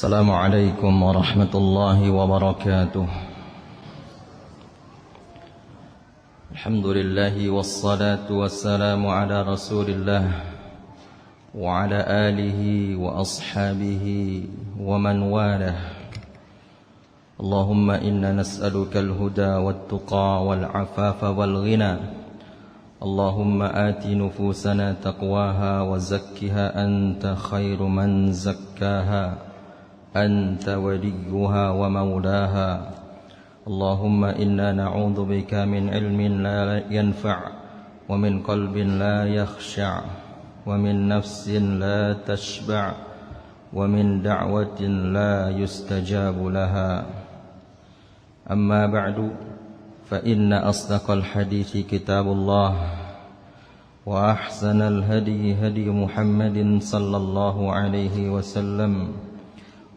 السلام عليكم ورحمة الله وبركاته. الحمد لله والصلاة والسلام على رسول الله وعلى آله وأصحابه ومن والاه. اللهم إنا نسألك الهدى والتقى والعفاف والغنى. اللهم آت نفوسنا تقواها وزكها أنت خير من زكاها أنت وليها ومولاها. اللهم إنا نعوذ بك من علم لا ينفع ومن قلب لا يخشع ومن نفس لا تشبع ومن دعوة لا يستجاب لها. أما بعد فإن أصدق الحديث كتاب الله وأحسن الهدي هدي محمد صلى الله عليه وسلم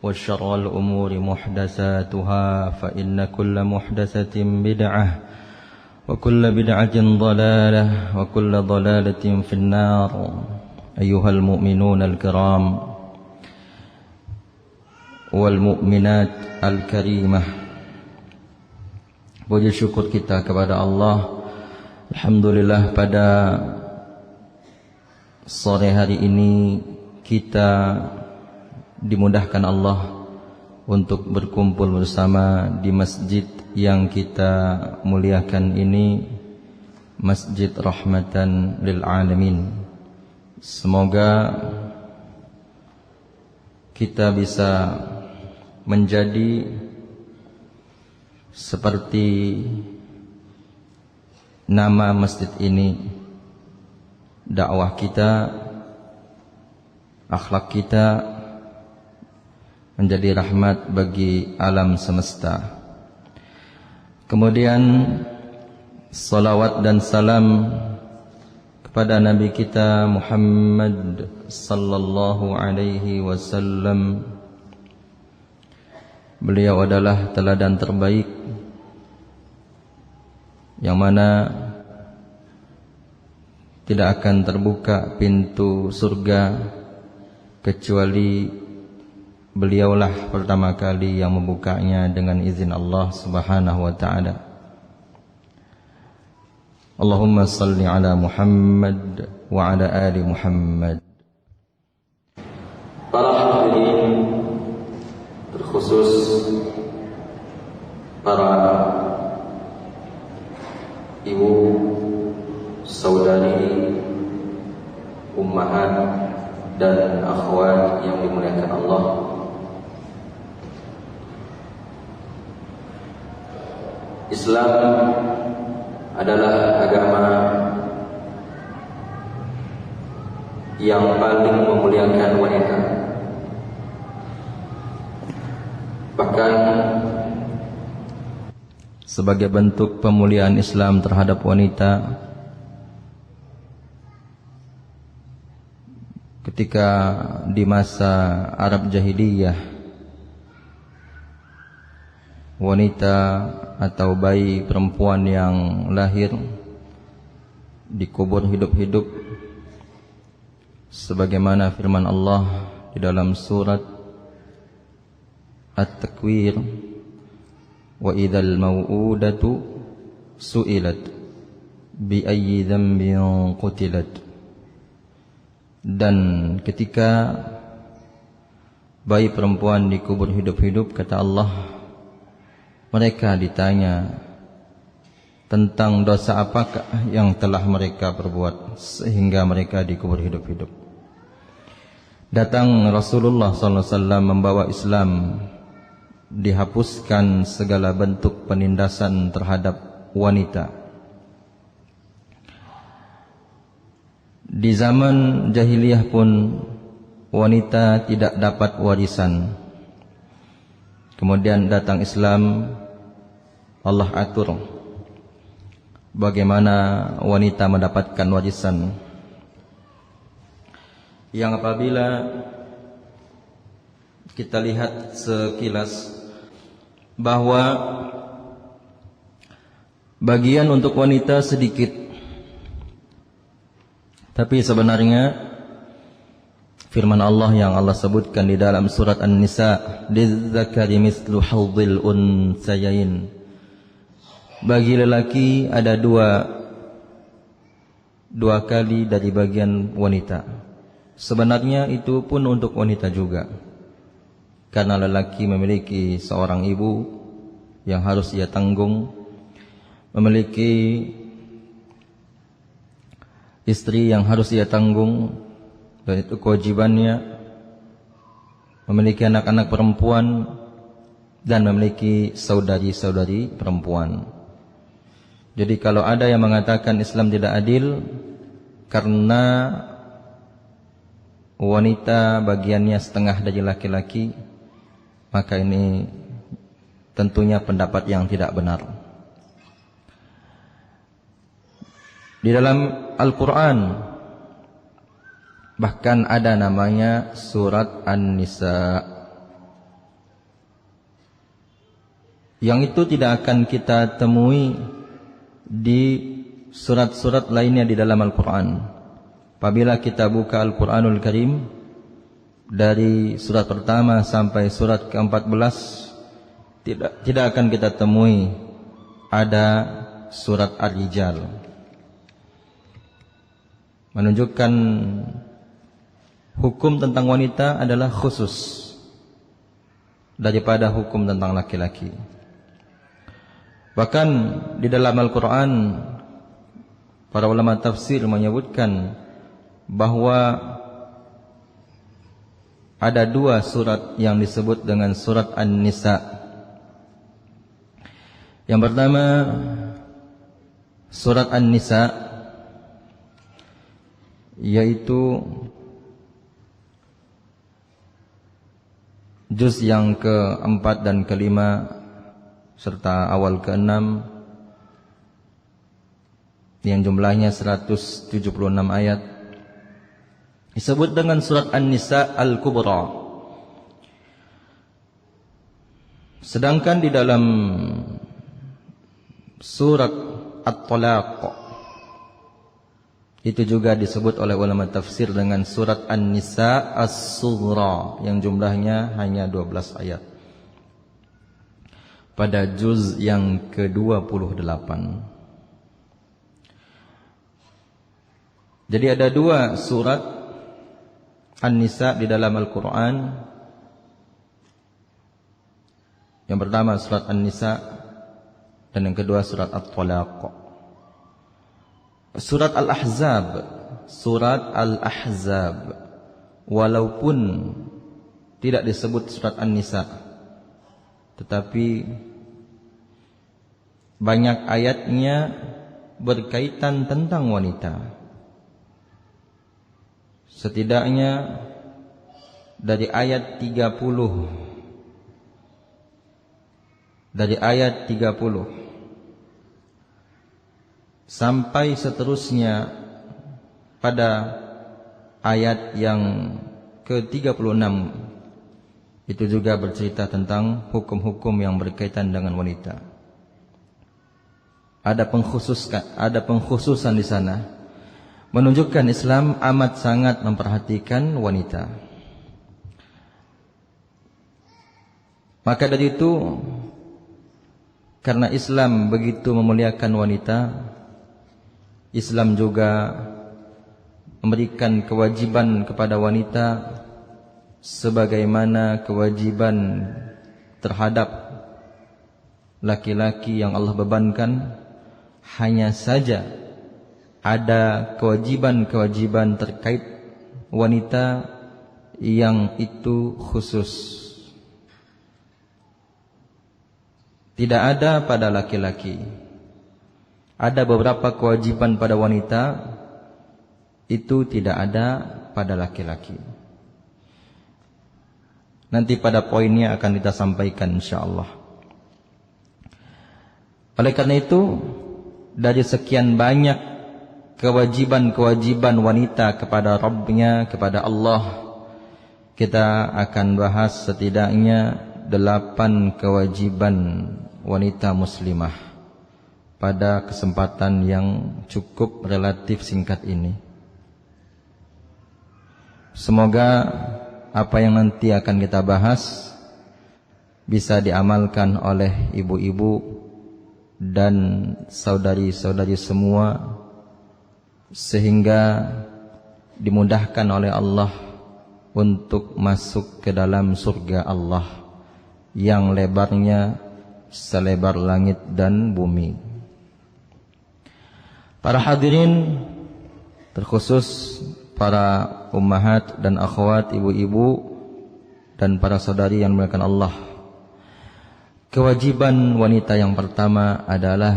وشر الأمور محدثاتها فإن كل محدثة بدعة وكل بدعة ضلالة وكل ضلالة في النار. أيها المؤمنون الكرام والمؤمنات الكريمة, puji syukur kita kepada Allah. Alhamdulillah, pada sore hari ini kita dimudahkan Allah untuk berkumpul bersama di masjid yang kita muliakan ini, Masjid Rahmatan lil Alamin. Semoga kita bisa menjadi seperti nama masjid ini, dakwah kita, akhlak kita menjadi rahmat bagi alam semesta. Kemudian salawat dan salam kepada Nabi kita Muhammad sallallahu alaihi wasallam. Beliau adalah teladan terbaik yang mana tidak akan terbuka pintu surga kecuali beliaulah pertama kali yang membukanya dengan izin Allah Subhanahu wa ta'ala. Allahumma salli ala Muhammad wa ala ali Muhammad. Para hadirin, terkhusus para ibu, saudari, ummahat dan akhwat yang dimuliakan Allah. Islam adalah agama yang paling memuliakan wanita. Bahkan sebagai bentuk pemuliaan Islam terhadap wanita, ketika di masa Arab Jahiliyah, wanita atau bayi perempuan yang lahir dikubur hidup-hidup, sebagaimana firman Allah di dalam surat At-Takwir, wa idzal mau'udatu su'ilat bi ayyi dzambin qutilat. Dan ketika bayi perempuan dikubur hidup-hidup, kata Allah, mereka ditanya tentang dosa apakah yang telah mereka perbuat sehingga mereka dikubur hidup-hidup. Datang Rasulullah SAW membawa Islam, dihapuskan segala bentuk penindasan terhadap wanita. Di zaman jahiliyah pun wanita tidak dapat warisan. Kemudian datang Islam, Allah atur bagaimana wanita mendapatkan warisan, yang apabila kita lihat sekilas bahwa bagian untuk wanita sedikit, tapi sebenarnya firman Allah yang Allah sebutkan di dalam surat An-Nisa, "Lizzakari mislu hadzil unsayain." Bagi lelaki ada dua kali dari bagian wanita. Sebenarnya itu pun untuk wanita juga, karena lelaki memiliki seorang ibu yang harus ia tanggung, memiliki istri yang harus ia tanggung, dan itu kewajibannya, memiliki anak-anak perempuan, dan memiliki saudari-saudari perempuan. Jadi kalau ada yang mengatakan Islam tidak adil karena wanita bagiannya setengah dari laki-laki, maka ini tentunya pendapat yang tidak benar. Di dalam Al-Quran bahkan ada namanya surat An-Nisa, yang itu tidak akan kita temui di surat-surat lainnya di dalam Al-Quran. Apabila kita buka Al-Quranul Karim dari surat pertama sampai surat ke-14, tidak akan kita temui ada surat Ar-Rijal, menunjukkan hukum tentang wanita adalah khusus daripada hukum tentang laki-laki. Bahkan di dalam Al-Quran para ulama tafsir menyebutkan bahwa ada dua surat yang disebut dengan surat An-Nisa. Yang pertama surat An-Nisa, yaitu juz yang ke-4 dan ke-5 serta awal ke-6 yang jumlahnya 176 ayat, disebut dengan surat An-Nisa Al-Kubra. Sedangkan di dalam surat At-Talaq itu juga disebut oleh ulama tafsir dengan surat An-Nisa As-Sughra yang jumlahnya hanya 12 ayat pada juz yang ke-28. Jadi ada dua surat An-Nisa di dalam Al-Quran. Yang pertama surat An-Nisa dan yang kedua surat At-Talaq. Surat Al-Ahzab walaupun tidak disebut surat An-Nisa, tetapi banyak ayatnya berkaitan tentang wanita. Setidaknya dari ayat 30 sampai seterusnya pada ayat yang ke-36 itu juga bercerita tentang hukum-hukum yang berkaitan dengan wanita. Ada pengkhususan di sana, menunjukkan Islam amat sangat memperhatikan wanita. Maka dari itu, karena Islam begitu memuliakan wanita, Islam juga memberikan kewajiban kepada wanita sebagaimana kewajiban terhadap laki-laki yang Allah bebankan. Hanya saja ada kewajiban-kewajiban terkait wanita yang itu khusus, tidak ada pada laki-laki. Ada beberapa kewajiban pada wanita, itu tidak ada pada laki-laki. Nanti pada poinnya akan kita sampaikan insyaallah. Oleh karena itu, dari sekian banyak kewajiban-kewajiban wanita kepada Rabbnya, kepada Allah, kita akan bahas setidaknya 8 kewajiban wanita muslimah pada kesempatan yang cukup relatif singkat ini. Semoga apa yang nanti akan kita bahas bisa diamalkan oleh ibu-ibu dan saudari-saudari semua, sehingga dimudahkan oleh Allah untuk masuk ke dalam surga Allah yang lebarnya selebar langit dan bumi. Para hadirin, terkhusus para ummahat dan akhwat, ibu-ibu dan para saudari yang dimuliakan Allah, kewajiban wanita yang pertama adalah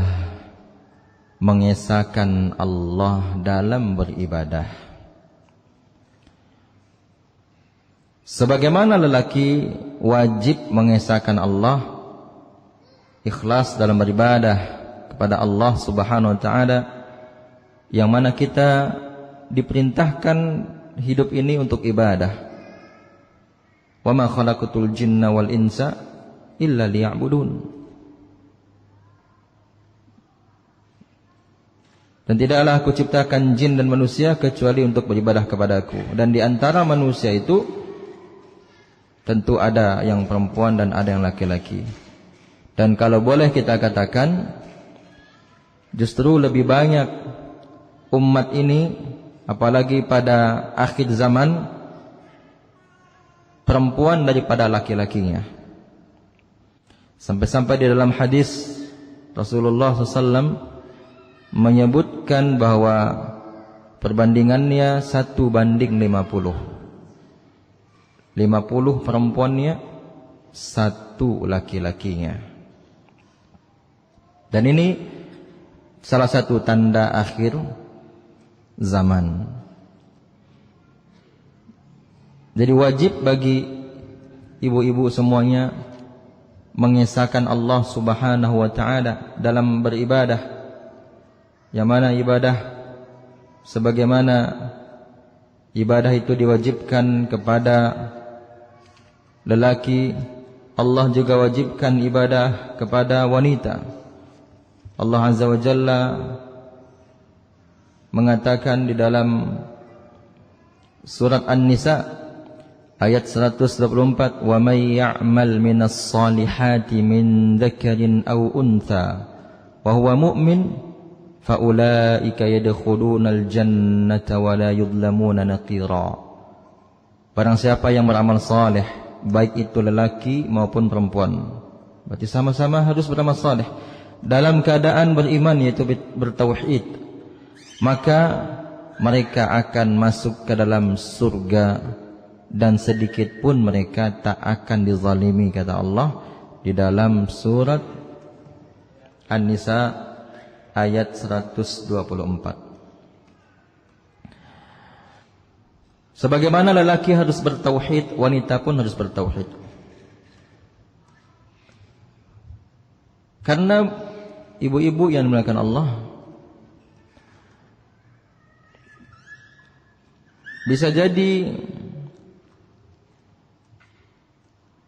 mengesahkan Allah dalam beribadah. Sebagaimana lelaki wajib mengesahkan Allah, ikhlas dalam beribadah kepada Allah Subhanahu wa taala, yang mana kita diperintahkan hidup ini untuk ibadah. Wa ma khalaqatul jinna wal insa illa liya'budun. Dan tidaklah aku ciptakan jin dan manusia kecuali untuk beribadah kepadaku. Dan di antara manusia itu tentu ada yang perempuan dan ada yang laki-laki. Dan kalau boleh kita katakan, justru lebih banyak umat ini, apalagi pada akhir zaman, perempuan daripada laki-lakinya. Sampai-sampai di dalam hadis Rasulullah SAW menyebutkan bahwa perbandingannya 1:50. 50 perempuannya, 1 laki-lakinya. Dan ini salah satu tanda akhir zaman. Jadi wajib bagi ibu-ibu semuanya mengesahkan Allah Subhanahu wa taala dalam beribadah. Yang mana ibadah, sebagaimana ibadah itu diwajibkan kepada lelaki, Allah juga wajibkan ibadah kepada wanita. Allah Azza wa Jalla mengatakan di dalam surat An-Nisa ayat 124, "Wa may ya'mal minas salihati min dzakarin aw untha wa huwa mu'min fa ulaika yadkhulunal jannata wa la yudlamuna naqira." Barang siapa yang beramal saleh, baik itu lelaki maupun perempuan, berarti sama-sama harus beramal saleh dalam keadaan beriman, yaitu bertauhid, maka mereka akan masuk ke dalam surga dan sedikit pun mereka tak akan dizalimi, kata Allah di dalam surat An-Nisa ayat 124. Sebagaimana lelaki harus bertauhid, wanita pun harus bertauhid. Karena ibu-ibu yang dimuliakan Allah, bisa jadi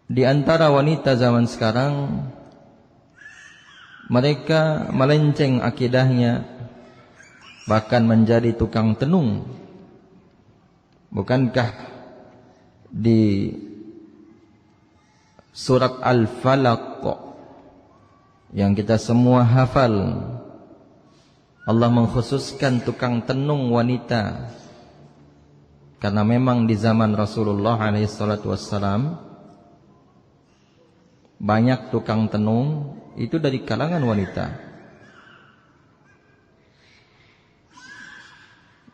di antara wanita zaman sekarang mereka melenceng akidahnya, bahkan menjadi tukang tenung. Bukankah di surat Al-Falaq yang kita semua hafal, Allah mengkhususkan tukang tenung wanita? Karena memang di zaman Rasulullah SAW banyak tukang tenung itu dari kalangan wanita.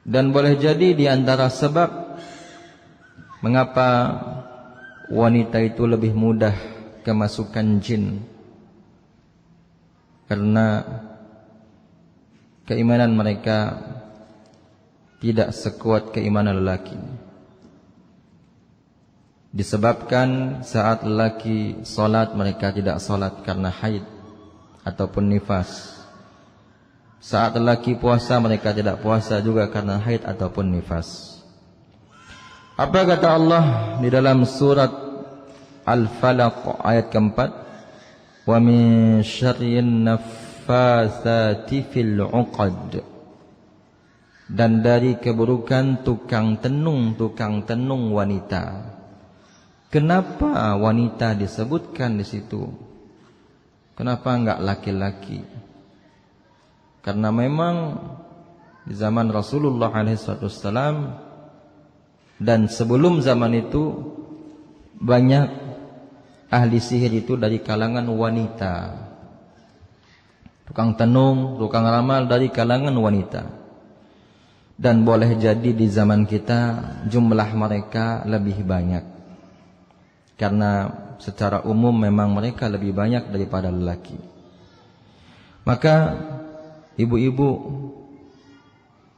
Dan boleh jadi di antara sebab mengapa wanita itu lebih mudah kemasukan jin, karena keimanan mereka tidak sekuat keimanan lelaki. Disebabkan saat lelaki salat, mereka tidak salat karena haid ataupun nifas. Saat lelaki puasa, mereka tidak puasa juga karena haid ataupun nifas. Apa kata Allah di dalam surat Al-Falaq ayat keempat? Wa min syarrin naffatsati fil 'uqad dan dari keburukan tukang tenung wanita. Kenapa wanita disebutkan di situ? Kenapa enggak laki-laki? Karena memang di zaman Rasulullah SAW dan sebelum zaman itu banyak ahli sihir itu dari kalangan wanita. Tukang tenung, tukang ramal dari kalangan wanita. Dan boleh jadi di zaman kita jumlah mereka lebih banyak. Karena secara umum memang mereka lebih banyak daripada lelaki. Maka ibu-ibu,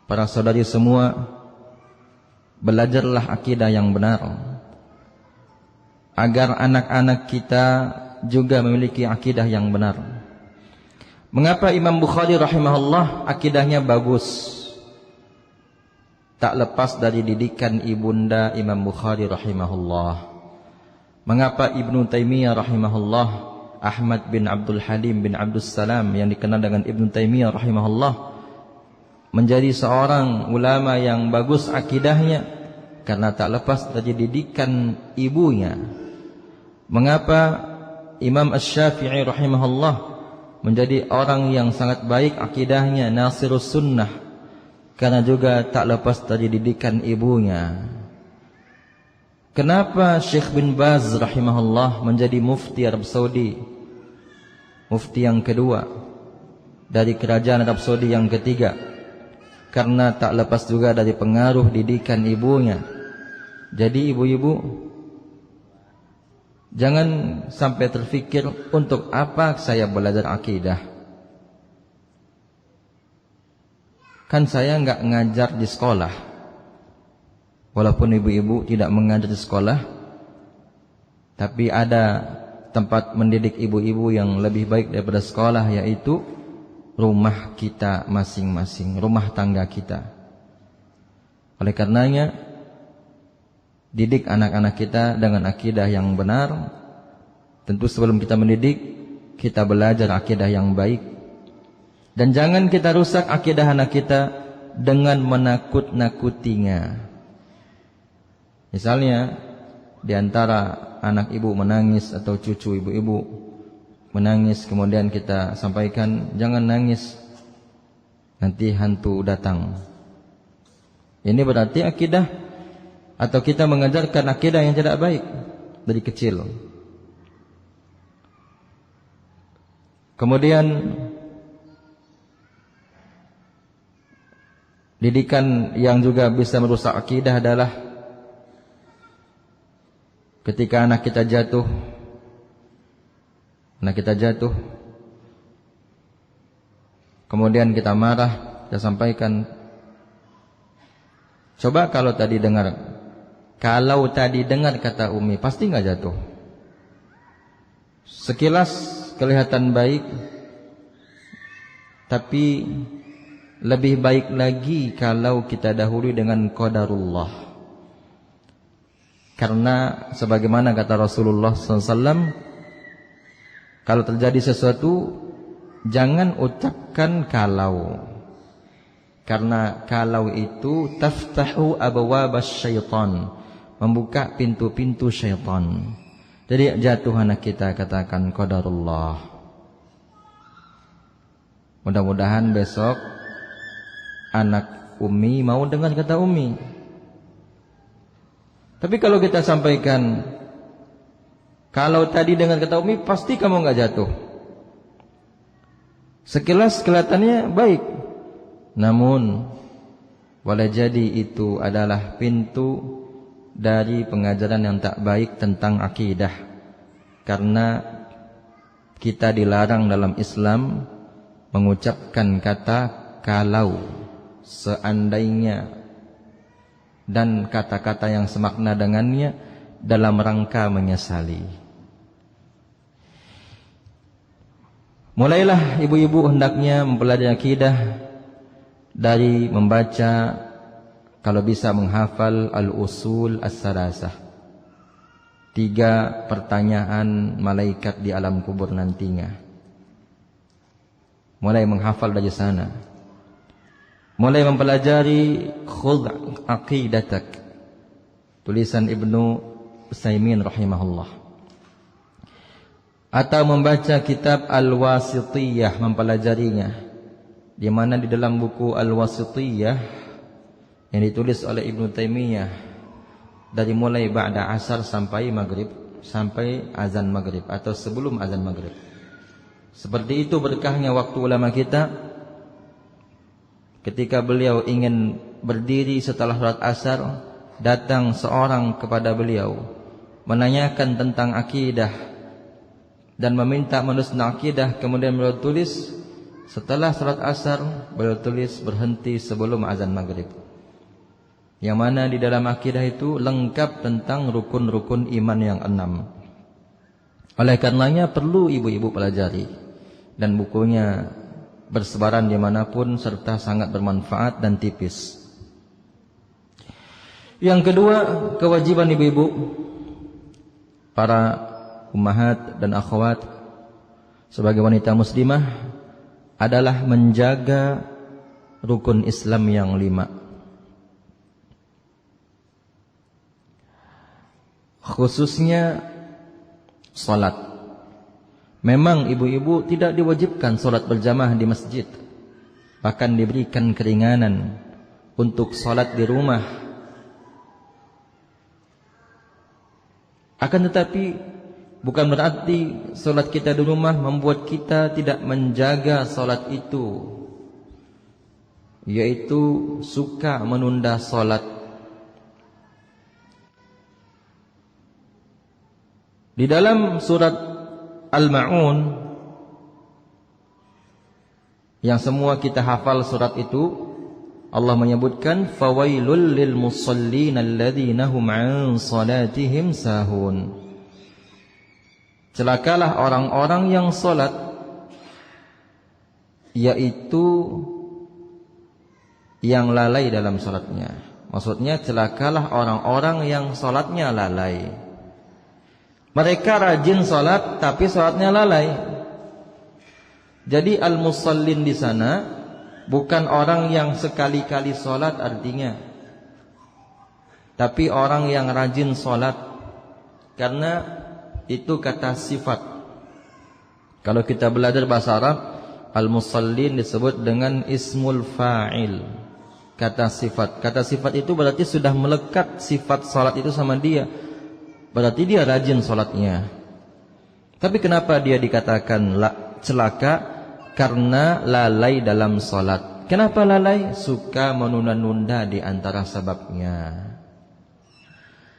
para saudari semua, belajarlah akidah yang benar, agar anak-anak kita juga memiliki akidah yang benar. Mengapa Imam Bukhari rahimahullah akidahnya bagus? Tak lepas dari didikan ibunda Imam Bukhari rahimahullah. Mengapa Ibnu Taimiyah rahimahullah, Ahmad bin Abdul Halim bin Abdul Salam yang dikenal dengan Ibnu Taimiyah rahimahullah menjadi seorang ulama yang bagus akidahnya? Karena tak lepas dari didikan ibunya. Mengapa Imam Asy-Syafi'i rahimahullah menjadi orang yang sangat baik akidahnya, Nasirus Sunnah? Karena juga tak lepas dari didikan ibunya. Kenapa Syekh bin Baz rahimahullah menjadi mufti Arab Saudi, mufti yang kedua dari kerajaan Arab Saudi yang ketiga? Karena tak lepas juga dari pengaruh didikan ibunya. Jadi ibu-ibu, jangan sampai terfikir untuk apa saya belajar akidah. Kan saya enggak ngajar di sekolah. Walaupun ibu-ibu tidak mengajar di sekolah, tapi ada tempat mendidik ibu-ibu yang lebih baik daripada sekolah, yaitu rumah kita masing-masing, rumah tangga kita. Oleh karenanya, didik anak-anak kita dengan akidah yang benar. Tentu sebelum kita mendidik, kita belajar akidah yang baik. Dan jangan kita rusak akidah anak kita dengan menakut-nakutinya. Misalnya di antara anak ibu menangis atau cucu ibu-ibu menangis, kemudian kita sampaikan, jangan nangis, nanti hantu datang. Ini berarti akidah atau kita mengajarkan akidah yang tidak baik dari kecil. Kemudian didikan yang juga bisa merusak akidah adalah ketika anak kita jatuh, kemudian kita marah, kita sampaikan, coba kalau tadi dengar kata Umi, pasti nggak jatuh. Sekilas kelihatan baik, tapi lebih baik lagi kalau kita dahului dengan qadarullah. Karena sebagaimana kata Rasulullah SAW, kalau terjadi sesuatu jangan ucapkan kalau. Karena kalau itu taftahu abwabasy syaitan, membuka pintu-pintu syaitan. Jadi jatuh anak kita, katakan qadarullah. Mudah-mudahan besok anak Umi mau dengar kata Umi. Tapi kalau kita sampaikan, kalau tadi dengar kata Umi pasti kamu enggak jatuh. Sekilas kelihatannya baik, namun boleh jadi itu adalah pintu dari pengajaran yang tak baik tentang akidah. Karena kita dilarang dalam Islam mengucapkan kata kalau, seandainya, dan kata-kata yang semakna dengannya dalam rangka menyesali. Mulailah ibu-ibu hendaknya mempelajari akidah dari membaca, kalau bisa menghafal al-usul as-salasah, 3 pertanyaan malaikat di alam kubur nantinya. Mulai menghafal dari sana. mulai mempelajari khudh aqidatak, tulisan Ibnu Utsaimin rahimahullah, atau membaca kitab Al-Wasithiyah, mempelajarinya, di mana di dalam buku Al-Wasithiyah yang ditulis oleh Ibnu Taimiyah dari mulai ba'da asar sampai maghrib, sampai azan maghrib atau sebelum azan maghrib. Seperti itu berkahnya waktu ulama kita ketika beliau ingin berdiri setelah salat asar, datang seorang kepada beliau menanyakan tentang akidah dan meminta menuliskan akidah. Kemudian beliau tulis setelah salat asar, beliau tulis berhenti sebelum azan maghrib, yang mana di dalam akidah itu lengkap tentang rukun-rukun iman yang 6. Oleh karenanya perlu ibu-ibu pelajari, dan bukunya bersebaran dimanapun serta sangat bermanfaat dan tipis. Yang kedua, kewajiban ibu-ibu, para ummahat dan akhwat sebagai wanita muslimah adalah menjaga rukun Islam yang 5, khususnya salat. Memang ibu-ibu tidak diwajibkan salat berjamaah di masjid, bahkan diberikan keringanan untuk salat di rumah. Akan tetapi bukan berarti salat kita di rumah membuat kita tidak menjaga salat itu, yaitu suka menunda salat. Di dalam surat Al-Ma'un yang semua kita hafal surat itu, Allah menyebutkan fawailul lil musallin alladzina hum 'an salatihim sahun. Celakalah orang-orang yang salat, yaitu yang lalai dalam salatnya. Maksudnya celakalah orang-orang yang salatnya lalai. Mereka rajin salat tapi salatnya lalai. Jadi al-musallin di sana bukan orang yang sekali-kali salat artinya, tapi orang yang rajin salat, karena itu kata sifat. Kalau kita belajar bahasa Arab, al-musallin disebut dengan ismul fa'il, kata sifat. Kata sifat itu berarti sudah melekat sifat salat itu sama dia, berarti dia rajin salatnya. Tapi kenapa dia dikatakan celaka? Karena lalai dalam salat. Kenapa lalai? Suka menunda-nunda di antara sebabnya.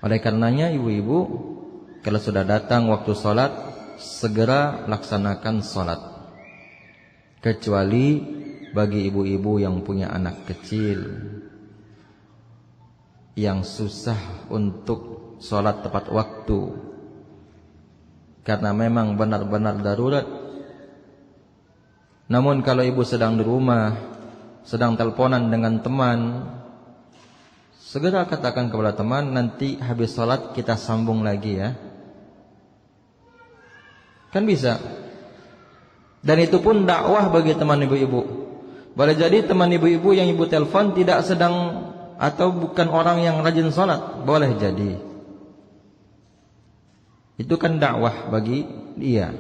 Oleh karenanya ibu-ibu, kalau sudah datang waktu salat, segera laksanakan salat. Kecuali bagi ibu-ibu yang punya anak kecil, yang susah untuk salat tepat waktu, karena memang benar-benar darurat. Namun kalau ibu sedang di rumah, sedang teleponan dengan teman, segera katakan kepada teman, nanti habis salat kita sambung lagi ya. Kan bisa. Dan itu pun dakwah bagi teman ibu-ibu. Boleh jadi teman ibu-ibu yang ibu telepon tidak sedang atau bukan orang yang rajin salat, boleh jadi. Itu kan dakwah bagi dia.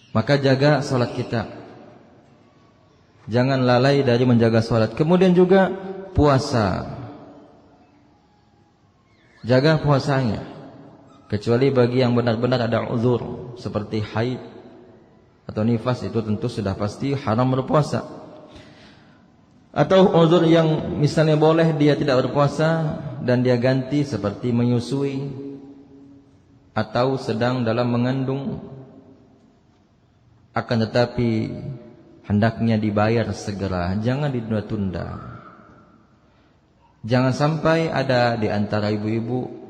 Maka jaga salat kita, jangan lalai dari menjaga salat. Kemudian juga puasa, jaga puasanya. Kecuali bagi yang benar-benar ada uzur seperti haid atau nifas, itu tentu sudah pasti haram berpuasa. Atau uzur yang misalnya boleh dia tidak berpuasa dan dia ganti, seperti menyusui atau sedang dalam mengandung, akan tetapi hendaknya dibayar segera, jangan ditunda-tunda. Jangan sampai ada di antara ibu-ibu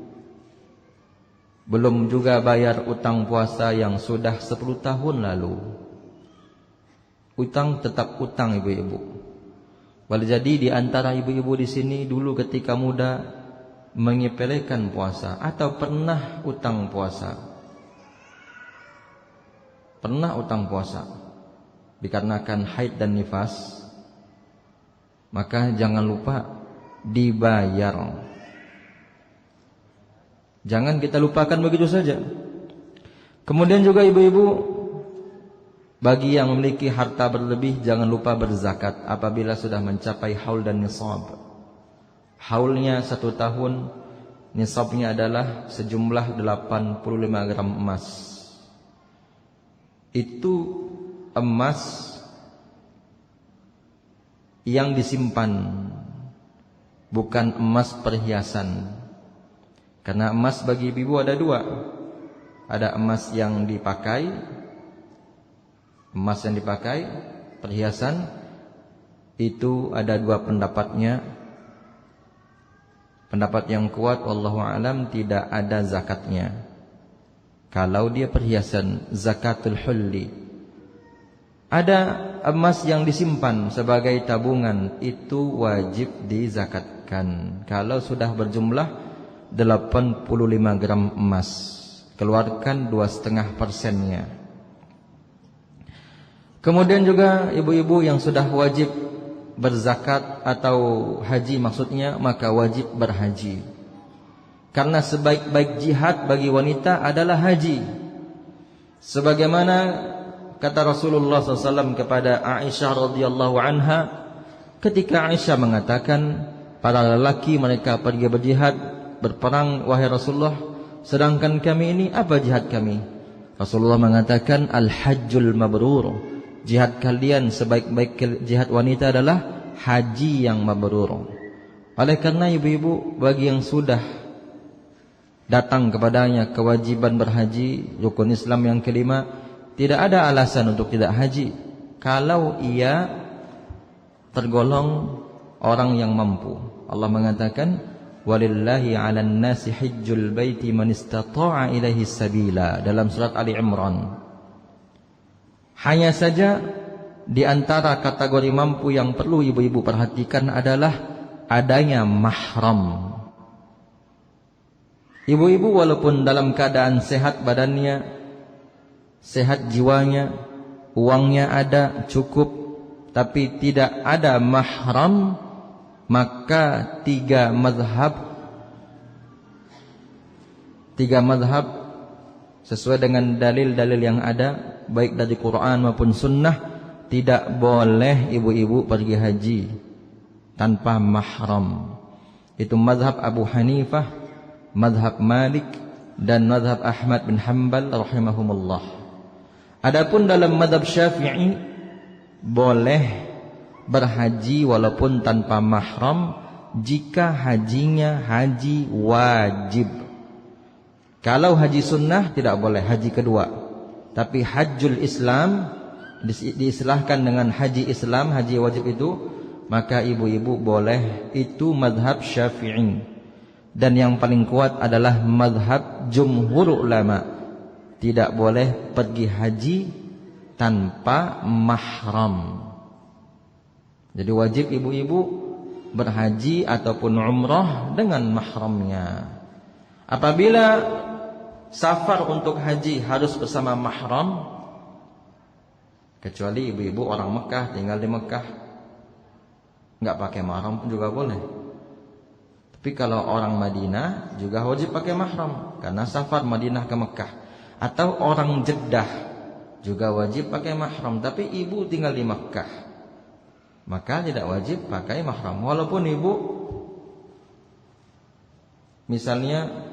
belum juga bayar utang puasa yang sudah 10 tahun lalu. Utang tetap utang ibu-ibu. Boleh jadi di antara ibu-ibu di sini dulu ketika muda menyepelekan puasa atau pernah utang puasa. Pernah utang puasa dikarenakan haid dan nifas, maka jangan lupa dibayar. Jangan kita lupakan begitu saja. Kemudian juga ibu-ibu, bagi yang memiliki harta berlebih, jangan lupa berzakat apabila sudah mencapai haul dan nisab. Haulnya 1 tahun, nisabnya adalah sejumlah 85 gram emas. Itu emas yang disimpan, bukan emas perhiasan. Karena emas bagi ibu ada 2. Ada emas yang dipakai, perhiasan. Itu ada 2 pendapatnya. Pendapat yang kuat, wallahu alam, tidak ada zakatnya. Kalau dia perhiasan, zakatul hulli. Ada emas yang disimpan sebagai tabungan, itu wajib dizakatkan. Kalau sudah berjumlah 85 gram emas, keluarkan 2,5%-nya. Kemudian juga ibu-ibu yang sudah wajib berzakat atau haji maksudnya, maka wajib berhaji. Karena sebaik-baik jihad bagi wanita adalah haji. Sebagaimana kata Rasulullah SAW kepada Aisyah radhiyallahu anha, ketika Aisyah mengatakan, para lelaki mereka pergi berjihad, berperang wahai Rasulullah, sedangkan kami ini apa jihad kami? Rasulullah mengatakan, al-hajjul mabrur. Jihad kalian, sebaik-baik jihad wanita adalah haji yang mabrur. Oleh karena ibu-ibu, bagi yang sudah datang kepadanya kewajiban berhaji, rukun Islam yang kelima, tidak ada alasan untuk tidak haji kalau ia tergolong orang yang mampu. Allah mengatakan, walillahi 'alan nasi hajjul baiti man istata'a ilaihi sabila, dalam surat Ali Imran. Hanya saja di antara kategori mampu yang perlu ibu-ibu perhatikan adalah adanya mahram. Ibu-ibu walaupun dalam keadaan sehat badannya, sehat jiwanya, uangnya ada cukup, tapi tidak ada mahram, maka 3 mazhab sesuai dengan dalil-dalil yang ada, baik dari Quran maupun sunnah, tidak boleh ibu-ibu pergi haji tanpa mahram. Itu mazhab Abu Hanifah, mazhab Malik, dan mazhab Ahmad bin Hanbal rahimahumullah. Adapun dalam mazhab Syafi'i, boleh berhaji walaupun tanpa mahram jika hajinya haji wajib. Kalau haji sunnah tidak boleh, haji kedua. Tapi hajjul Islam diistilahkan dengan haji Islam, haji wajib itu, maka ibu-ibu boleh. Itu mazhab Syafi'i. Dan yang paling kuat adalah mazhab jumhur ulama, tidak boleh pergi haji tanpa mahram. Jadi wajib ibu-ibu berhaji ataupun umrah dengan mahramnya. Apabila safar untuk haji harus bersama mahram, kecuali ibu-ibu orang Mekah, tinggal di Mekah, enggak pakai mahram pun juga boleh. Tapi kalau orang Madinah juga wajib pakai mahram, karena safar Madinah ke Mekah. Atau orang Jeddah juga wajib pakai mahram, tapi ibu tinggal di Mekah, maka tidak wajib pakai mahram. Walaupun ibu misalnya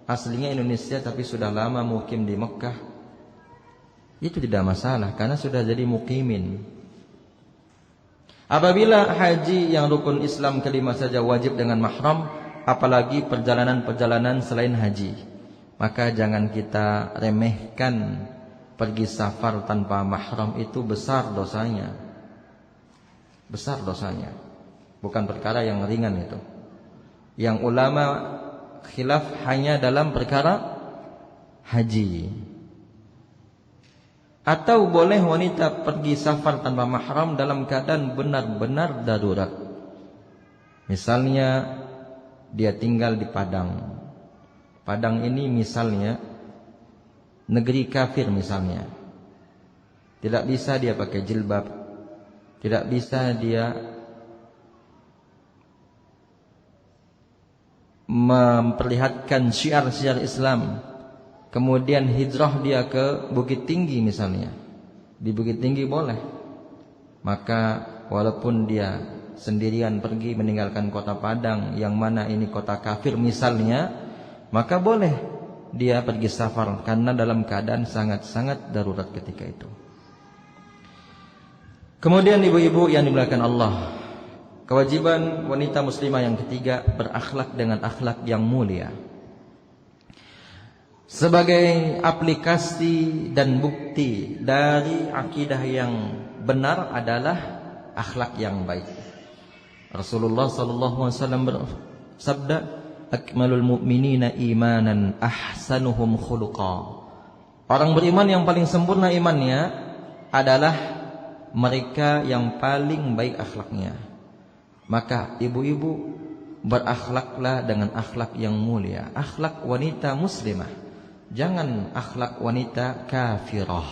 aslinya Indonesia tapi sudah lama mukim di Mekah, itu tidak masalah karena sudah jadi mukimin. Apabila haji yang rukun Islam kelima saja wajib dengan mahram, apalagi perjalanan-perjalanan selain haji, maka jangan kita remehkan pergi safar tanpa mahram. Itu besar dosanya. Besar dosanya, bukan perkara yang ringan itu. Yang ulama khilaf hanya dalam perkara haji. Atau boleh wanita pergi safar tanpa mahram dalam keadaan benar-benar darurat. Misalnya dia tinggal di Padang. Padang ini misalnya negeri kafir misalnya. Tidak bisa dia pakai jilbab, tidak bisa dia memperlihatkan syiar-syiar Islam, kemudian hijrah dia ke Bukit Tinggi misalnya, di Bukit Tinggi boleh, maka walaupun dia sendirian pergi meninggalkan kota Padang yang mana ini kota kafir misalnya, maka boleh dia pergi safar karena dalam keadaan sangat-sangat darurat ketika itu. Kemudian ibu-ibu yang dimuliakan Allah, kewajiban wanita muslimah yang ketiga, berakhlak dengan akhlak yang mulia. Sebagai aplikasi dan bukti dari akidah yang benar adalah akhlak yang baik. Rasulullah sallallahu alaihi wasallam bersabda, "Akmalul mu'minina imanan ahsanuhum khuluqa." Orang beriman yang paling sempurna imannya adalah mereka yang paling baik akhlaknya. Maka ibu-ibu, berakhlaklah dengan akhlak yang mulia, akhlak wanita muslimah. Jangan akhlak wanita kafirah.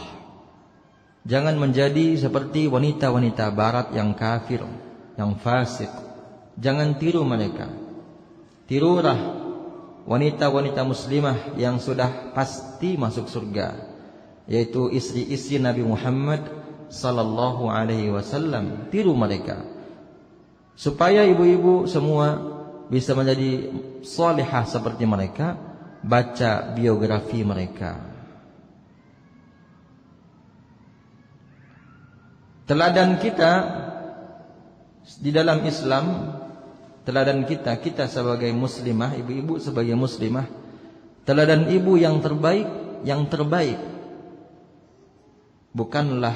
Jangan menjadi seperti wanita-wanita barat yang kafir, yang fasik. Jangan tiru mereka. Tirulah wanita-wanita muslimah yang sudah pasti masuk surga, yaitu istri-istri Nabi Muhammad sallallahu alaihi wasallam. Tiru mereka supaya ibu-ibu semua bisa menjadi salihah seperti mereka. Baca biografi mereka. Teladan kita di dalam Islam, teladan kita sebagai muslimah, ibu-ibu sebagai muslimah, teladan ibu yang terbaik bukanlah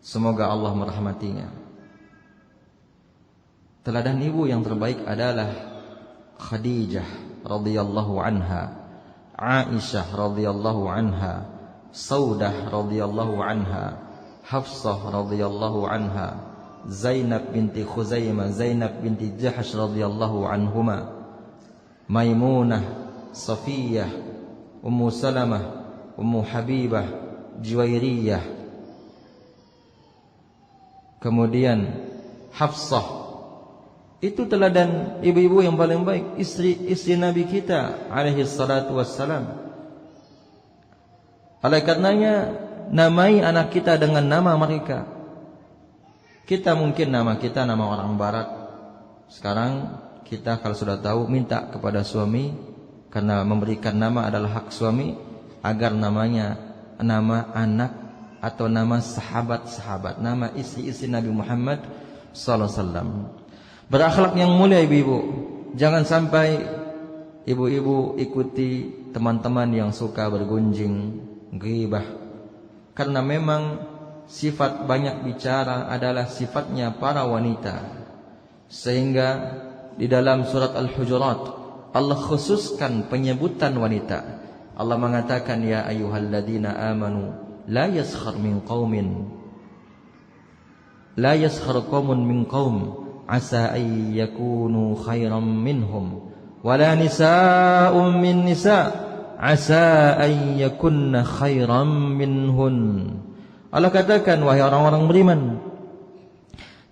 semoga Allah merahmatinya. Teladan ibu yang terbaik adalah Khadijah radhiyallahu anha, Aisyah radhiyallahu anha, Saudah radhiyallahu anha, Hafsah radhiyallahu anha, Zainab binti Khuzaimah, Zainab binti Jahsh radhiyallahu anhuma, Maimunah, Safiyah, Ummu Salamah, Ummu Habibah, Juwairiyah, kemudian Hafsah. Itu teladan ibu-ibu yang paling baik, istri Nabi kita alaihi salatu wassalam. Oleh karenanya, namai anak kita dengan nama mereka. Kita mungkin nama kita nama orang barat. Sekarang kita kalau sudah tahu, minta kepada suami, karena memberikan nama adalah hak suami, agar namanya nama anak atau nama sahabat-sahabat, nama istri-istri Nabi Muhammad sallallahu alaihi wasallam. Berakhlak yang mulia ibu-ibu. Jangan sampai ibu-ibu ikuti teman-teman yang suka bergunjing, ghibah. Karena memang sifat banyak bicara adalah sifatnya para wanita. Sehingga di dalam surat Al-Hujurat Allah khususkan penyebutan wanita. Allah mengatakan, ya ayyuhalladzina amanu la yaskhar min qaumin, la yaskhar qaumun min qaum asa ay yakunu khairan minhum wala nisaa'un min nisa' asa ay yakunna khairan minhun. Allah katakan, wahai orang-orang beriman,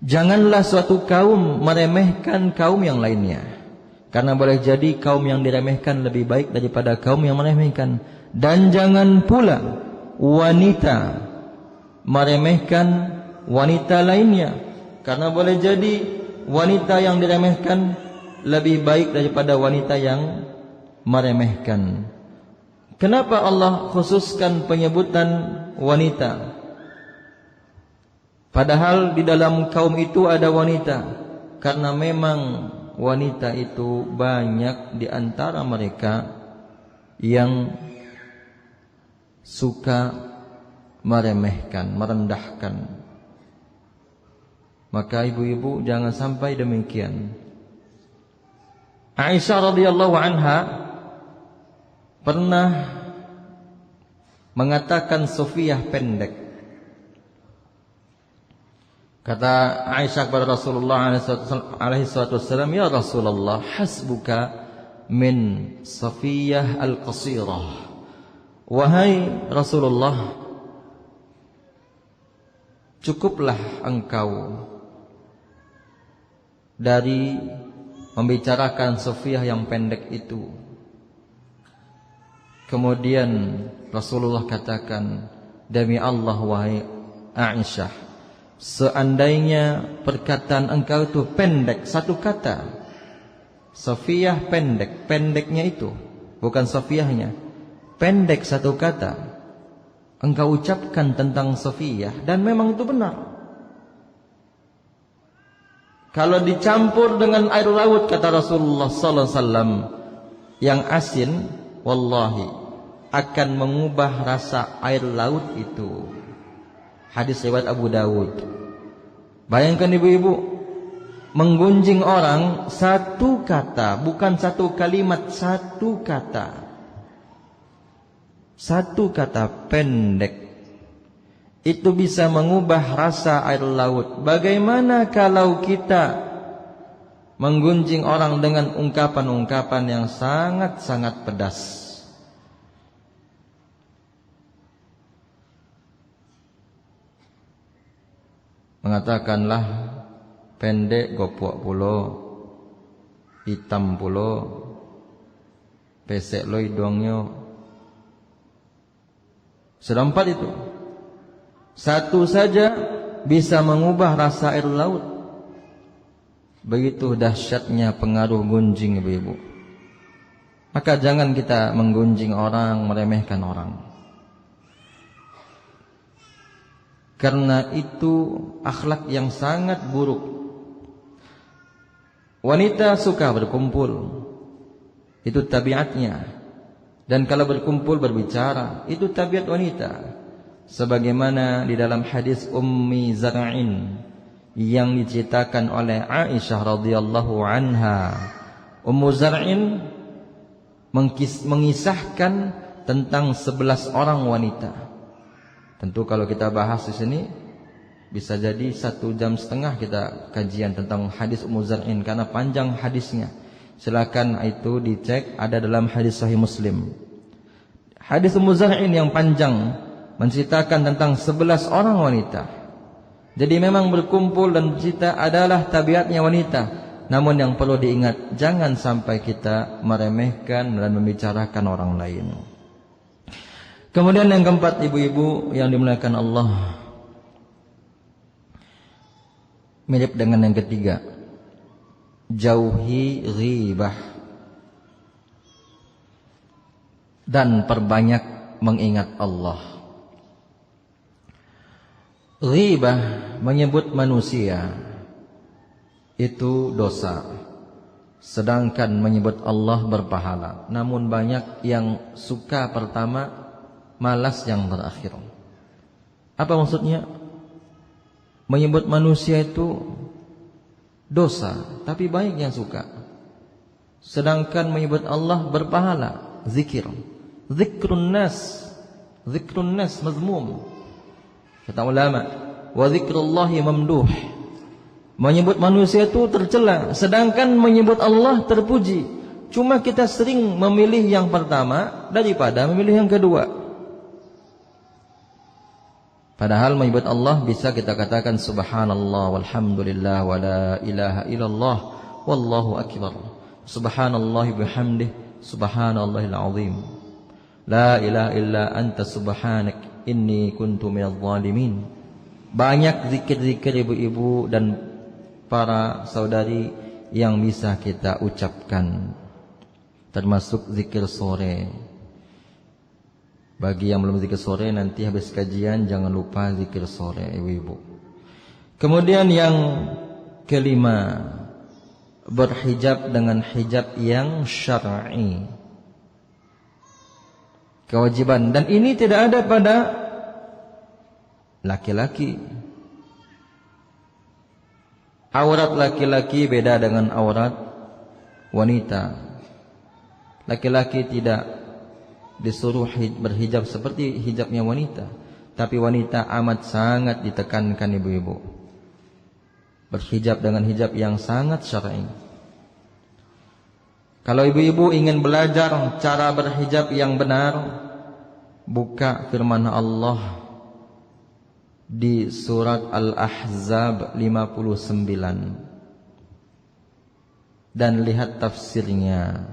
janganlah suatu kaum meremehkan kaum yang lainnya, karena boleh jadi kaum yang diremehkan lebih baik daripada kaum yang meremehkan. Dan jangan pula wanita meremehkan wanita lainnya, karena boleh jadi wanita yang diremehkan lebih baik daripada wanita yang meremehkan. Kenapa Allah khususkan penyebutan wanita? Padahal di dalam kaum itu ada wanita. Karena memang wanita itu banyak di antara mereka yang suka meremehkan, merendahkan. Maka ibu-ibu jangan sampai demikian. Aisyah radhiyallahu anha pernah mengatakan Sofiyah pendek. Kata Aisyah kepada Rasulullah alaihi wasallam, ya Rasulullah, hasbuka min Sofiyah al-qasirah. Wahai Rasulullah, cukuplah engkau dari membicarakan Safiyah yang pendek itu. Kemudian Rasulullah katakan, demi Allah wahai Aisyah, seandainya perkataan engkau itu pendek satu kata, Safiyah pendek, pendeknya itu bukan Safiyahnya, pendek satu kata engkau ucapkan tentang Safiyah, dan memang itu benar. Kalau dicampur dengan air laut, kata Rasulullah sallallahu alaihi wasallam, yang asin, wallahi akan mengubah rasa air laut itu. Hadis riwayat Abu Dawud. Bayangkan ibu-ibu, menggunjing orang satu kata, bukan satu kalimat, satu kata. Satu kata pendek itu bisa mengubah rasa air laut. Bagaimana kalau kita menggunjing orang dengan ungkapan-ungkapan yang sangat-sangat pedas? Mengatakanlah pendek gopok pulo, hitam pulo, pesek loi dongyo. Sedempat itu. Satu saja bisa mengubah rasa air laut. Begitu dahsyatnya pengaruh gunjing ibu-ibu. Maka jangan kita menggunjing orang, meremehkan orang. Karena itu akhlak yang sangat buruk. Wanita suka berkumpul, itu tabiatnya. Dan kalau berkumpul berbicara, itu tabiat wanita. Sebagaimana di dalam hadis Ummi Zar'in yang diceritakan oleh Aisyah radhiyallahu anha. Ummu Zar'in mengisahkan tentang 11 orang wanita. Tentu kalau kita bahas di sini bisa jadi 1,5 jam kita kajian tentang hadis Ummu Zar'in karena panjang hadisnya. Silakan itu dicek, ada dalam hadis Sahih Muslim. Hadis Ummu Zar'in yang panjang menceritakan tentang 11 orang wanita. Jadi memang berkumpul dan bercerita adalah tabiatnya wanita. Namun yang perlu diingat, jangan sampai kita meremehkan dan membicarakan orang lain. Kemudian yang keempat, ibu-ibu yang dimuliakan Allah, mirip dengan yang ketiga, jauhi ghibah dan perbanyak mengingat Allah. Ghibah menyebut manusia itu dosa, sedangkan menyebut Allah berpahala. Namun banyak yang suka pertama, malas yang terakhir. Apa maksudnya? Menyebut manusia itu dosa, tapi banyak yang suka. Sedangkan menyebut Allah berpahala, zikir. Zikrun nas mazmum. Kata ulama, wa zikrullahi mamduh. Menyebut manusia itu tercela, sedangkan menyebut Allah terpuji. Cuma kita sering memilih yang pertama daripada memilih yang kedua. Padahal menyebut Allah bisa kita katakan subhanallah walhamdulillah wa la ilaha illallah wallahu akbar. Subhanallah bihamdih subhanallahil azim. La ilaha illa anta subhanak inni kuntu minadh dhalimin. Banyak zikir-zikir ibu-ibu dan para saudari yang bisa kita ucapkan, termasuk zikir sore. Bagi yang belum zikir sore, nanti habis kajian jangan lupa zikir sore ibu-ibu. Kemudian yang kelima, berhijab dengan hijab yang syar'i, kewajiban, dan ini tidak ada pada laki-laki. Aurat laki-laki beda dengan aurat wanita. Laki-laki tidak disuruh berhijab seperti hijabnya wanita, tapi wanita amat sangat ditekankan ibu-ibu berhijab dengan hijab yang sangat syar'i. Kalau ibu-ibu ingin belajar cara berhijab yang benar, buka firman Allah di surat Al-Ahzab 59. dan lihat tafsirnya.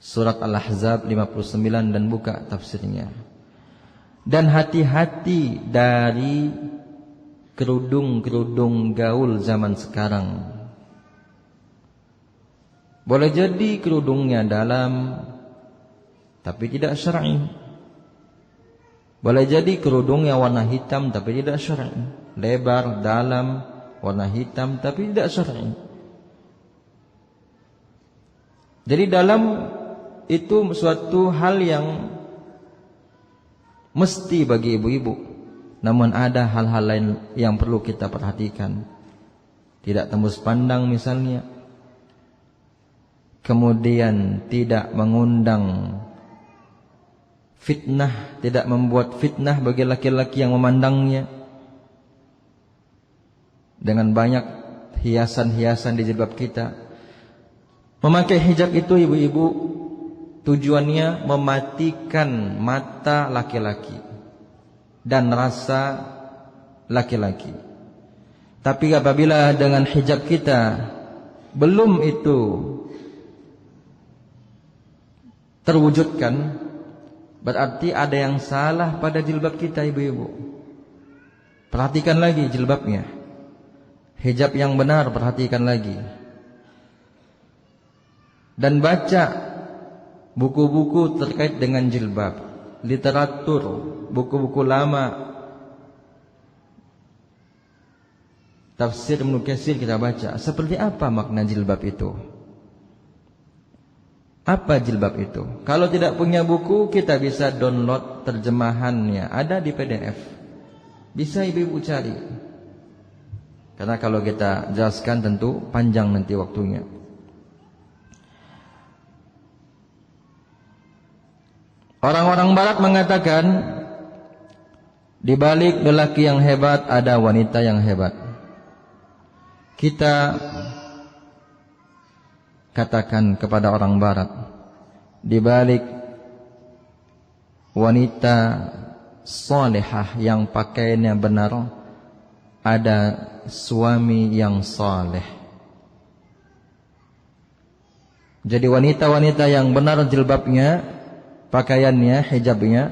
Surat Al-Ahzab 59 dan buka tafsirnya. Dan hati-hati dari kerudung-kerudung gaul zaman sekarang. Boleh jadi kerudungnya dalam tapi tidak syar'i. Boleh jadi kerudungnya warna hitam tapi tidak syar'i. Lebar, dalam, warna hitam tapi tidak syar'i. Jadi dalam itu suatu hal yang mesti bagi ibu-ibu. Namun ada hal-hal lain yang perlu kita perhatikan. Tidak tembus pandang misalnya. Kemudian tidak mengundang fitnah, tidak membuat fitnah bagi laki-laki yang memandangnya. Dengan banyak hiasan-hiasan di jilbab kita. Memakai hijab itu ibu-ibu tujuannya mematikan mata laki-laki dan rasa laki-laki. Tapi apabila dengan hijab kita belum itu terwujudkan, berarti ada yang salah pada jilbab kita ibu-ibu. Perhatikan lagi jilbabnya. Hijab yang benar perhatikan lagi. Dan baca buku-buku terkait dengan jilbab, literatur, buku-buku lama, tafsir Ibnu Katsir kita baca. Seperti apa makna jilbab itu? Apa jilbab itu? Kalau tidak punya buku, kita bisa download terjemahannya, ada di PDF. Bisa ibu-ibu cari. Karena kalau kita jelaskan tentu panjang nanti waktunya. Orang-orang barat mengatakan di balik lelaki yang hebat ada wanita yang hebat. Kita katakan kepada orang barat, di balik wanita salihah yang pakaiannya benar ada suami yang saleh. Jadi wanita-wanita yang benar jilbabnya, pakaiannya, hijabnya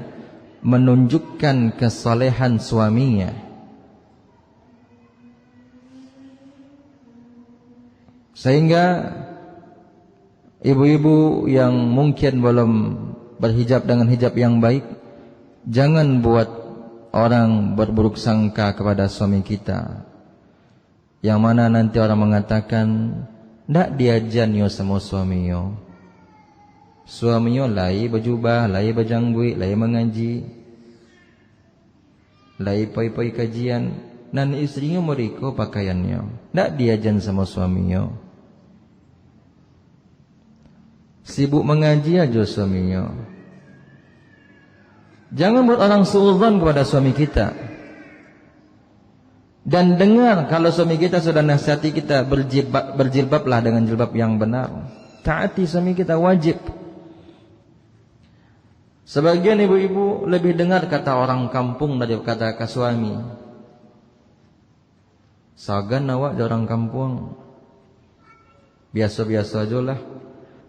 menunjukkan kesalehan suaminya. Sehingga ibu-ibu yang mungkin belum berhijab dengan hijab yang baik, jangan buat orang berburuk sangka kepada suami kita. Yang mana nanti orang mengatakan, ndak diajan yo sama suami yo. Suami yo lai berjubah, lai berjanggui, lai mengaji, lai pai-pai kajian, dan istrinya meriko pakaiannya. Ndak diajan sama suami yo. Sibuk mengaji aja suaminya. Jangan buat orang suudzon kepada suami kita. Dan dengar kalau suami kita sudah nasihati kita, berjilbablah dengan jilbab yang benar. Taati suami kita wajib. Sebagian ibu-ibu lebih dengar kata orang kampung dari kata suami. Sagan awak dari orang kampung. Biasa-biasa aja lah.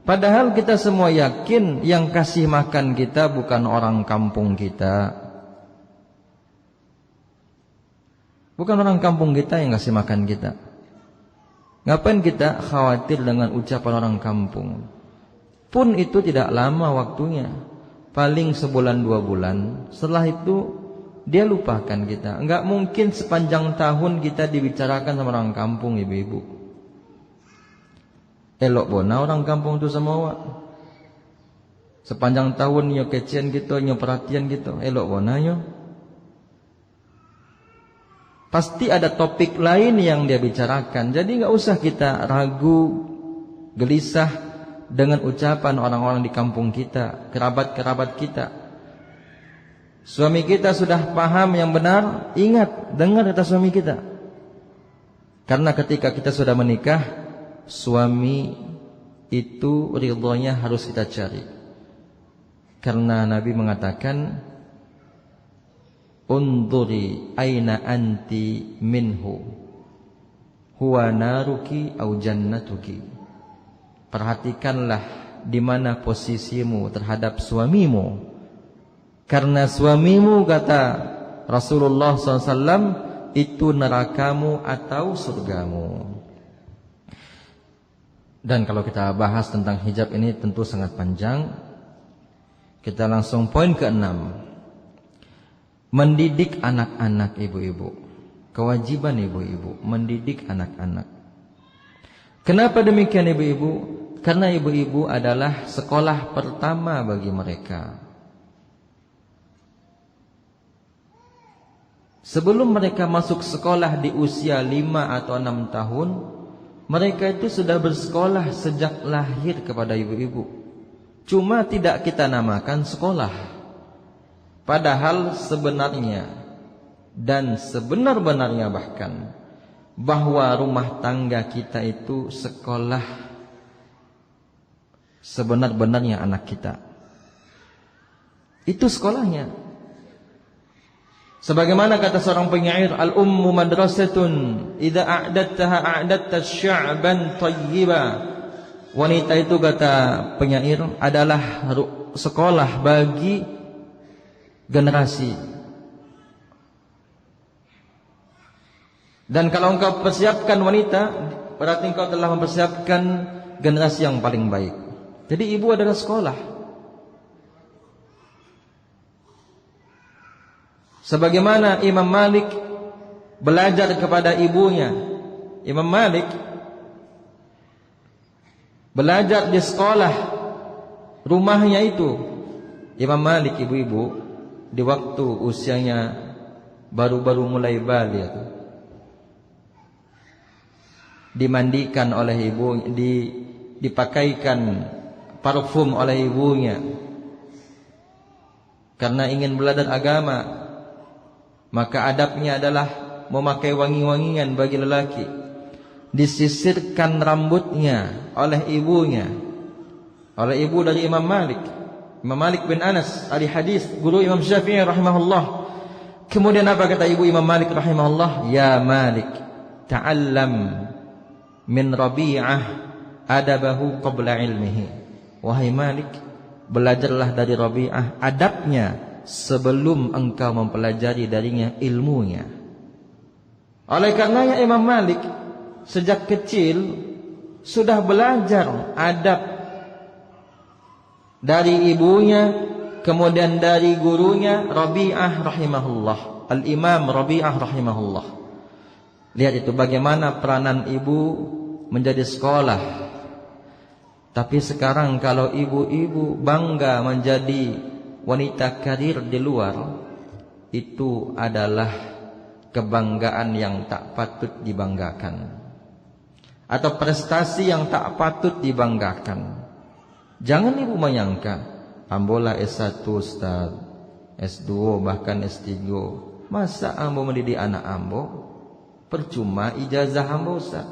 Padahal kita semua yakin yang kasih makan kita bukan orang kampung kita. Bukan orang kampung kita yang kasih makan kita. Ngapain kita khawatir dengan ucapan orang kampung? Pun itu tidak lama waktunya. Paling sebulan 2 bulan. Setelah itu dia lupakan kita. Enggak mungkin sepanjang tahun kita dibicarakan sama orang kampung ibu-ibu. Elok bona orang kampung itu sama awak. Sepanjang tahun nyo kecian gitu, nyo perhatian gitu. Elok bona nyo. Pasti ada topik lain yang dia bicarakan. Jadi enggak usah kita ragu, gelisah dengan ucapan orang-orang di kampung kita, kerabat-kerabat kita. Suami kita sudah paham yang benar, ingat, dengar kata suami kita. Karena ketika kita sudah menikah, suami itu ridhonya harus kita cari. Karena Nabi mengatakan, unduri aina anti minhu, huwa naruki au jannatuki. perhatikanlah di mana posisimu terhadap suamimu. Karena suamimu, kata Rasulullah SAW, itu nerakamu atau surgamu. Dan kalau kita bahas tentang hijab ini tentu sangat panjang. Kita langsung poin ke-6. Mendidik anak-anak ibu-ibu. Kewajiban ibu-ibu mendidik anak-anak. Kenapa demikian ibu-ibu? Karena ibu-ibu adalah sekolah pertama bagi mereka. Sebelum mereka masuk sekolah di usia 5 atau 6 tahun, mereka itu sudah bersekolah sejak lahir kepada ibu-ibu. Cuma tidak kita namakan sekolah. Padahal sebenarnya dan sebenar-benarnya bahkan bahwa rumah tangga kita itu sekolah sebenar-benarnya anak kita. Itu sekolahnya. Sebagaimana kata seorang penyair, al-ummu madrasatun idza a'dadtaha a'dadta sya'ban thayyiba. Wanita itu, kata penyair, adalah sekolah bagi generasi. Dan kalau engkau persiapkan wanita, berarti engkau telah mempersiapkan generasi yang paling baik. Jadi ibu adalah sekolah. Sebagaimana Imam Malik belajar kepada ibunya. Imam Malik belajar di sekolah rumahnya itu. Imam Malik, ibu-ibu, di waktu usianya baru-baru mulai balik, dimandikan oleh ibu, dipakaikan parfum oleh ibunya karena ingin belajar agama. Maka adabnya adalah memakai wangi-wangian bagi lelaki. Disisirkan rambutnya oleh ibunya, oleh ibu dari Imam Malik, Imam Malik bin Anas, ahli hadis, guru Imam Syafi'i rahimahullah. Kemudian apa kata ibu Imam Malik rahimahullah? Ya Malik, ta'allam min Rabi'ah adabahu qabla ilmihi. Wahai Malik, belajarlah dari Rabi'ah adabnya sebelum engkau mempelajari darinya ilmunya. Oleh karenanya Imam Malik sejak kecil sudah belajar adab dari ibunya, kemudian dari gurunya Rabi'ah rahimahullah, Al-Imam Rabi'ah rahimahullah. Lihat itu bagaimana peranan ibu menjadi sekolah. Tapi sekarang kalau ibu-ibu bangga menjadi wanita karir di luar, itu adalah kebanggaan yang tak patut dibanggakan, atau prestasi yang tak patut dibanggakan. Jangan ibu menyangka ambolah S1 Ustaz, S2 bahkan S3. Masa ambo mendidik anak ambo? Percuma ijazah ambo Ustaz.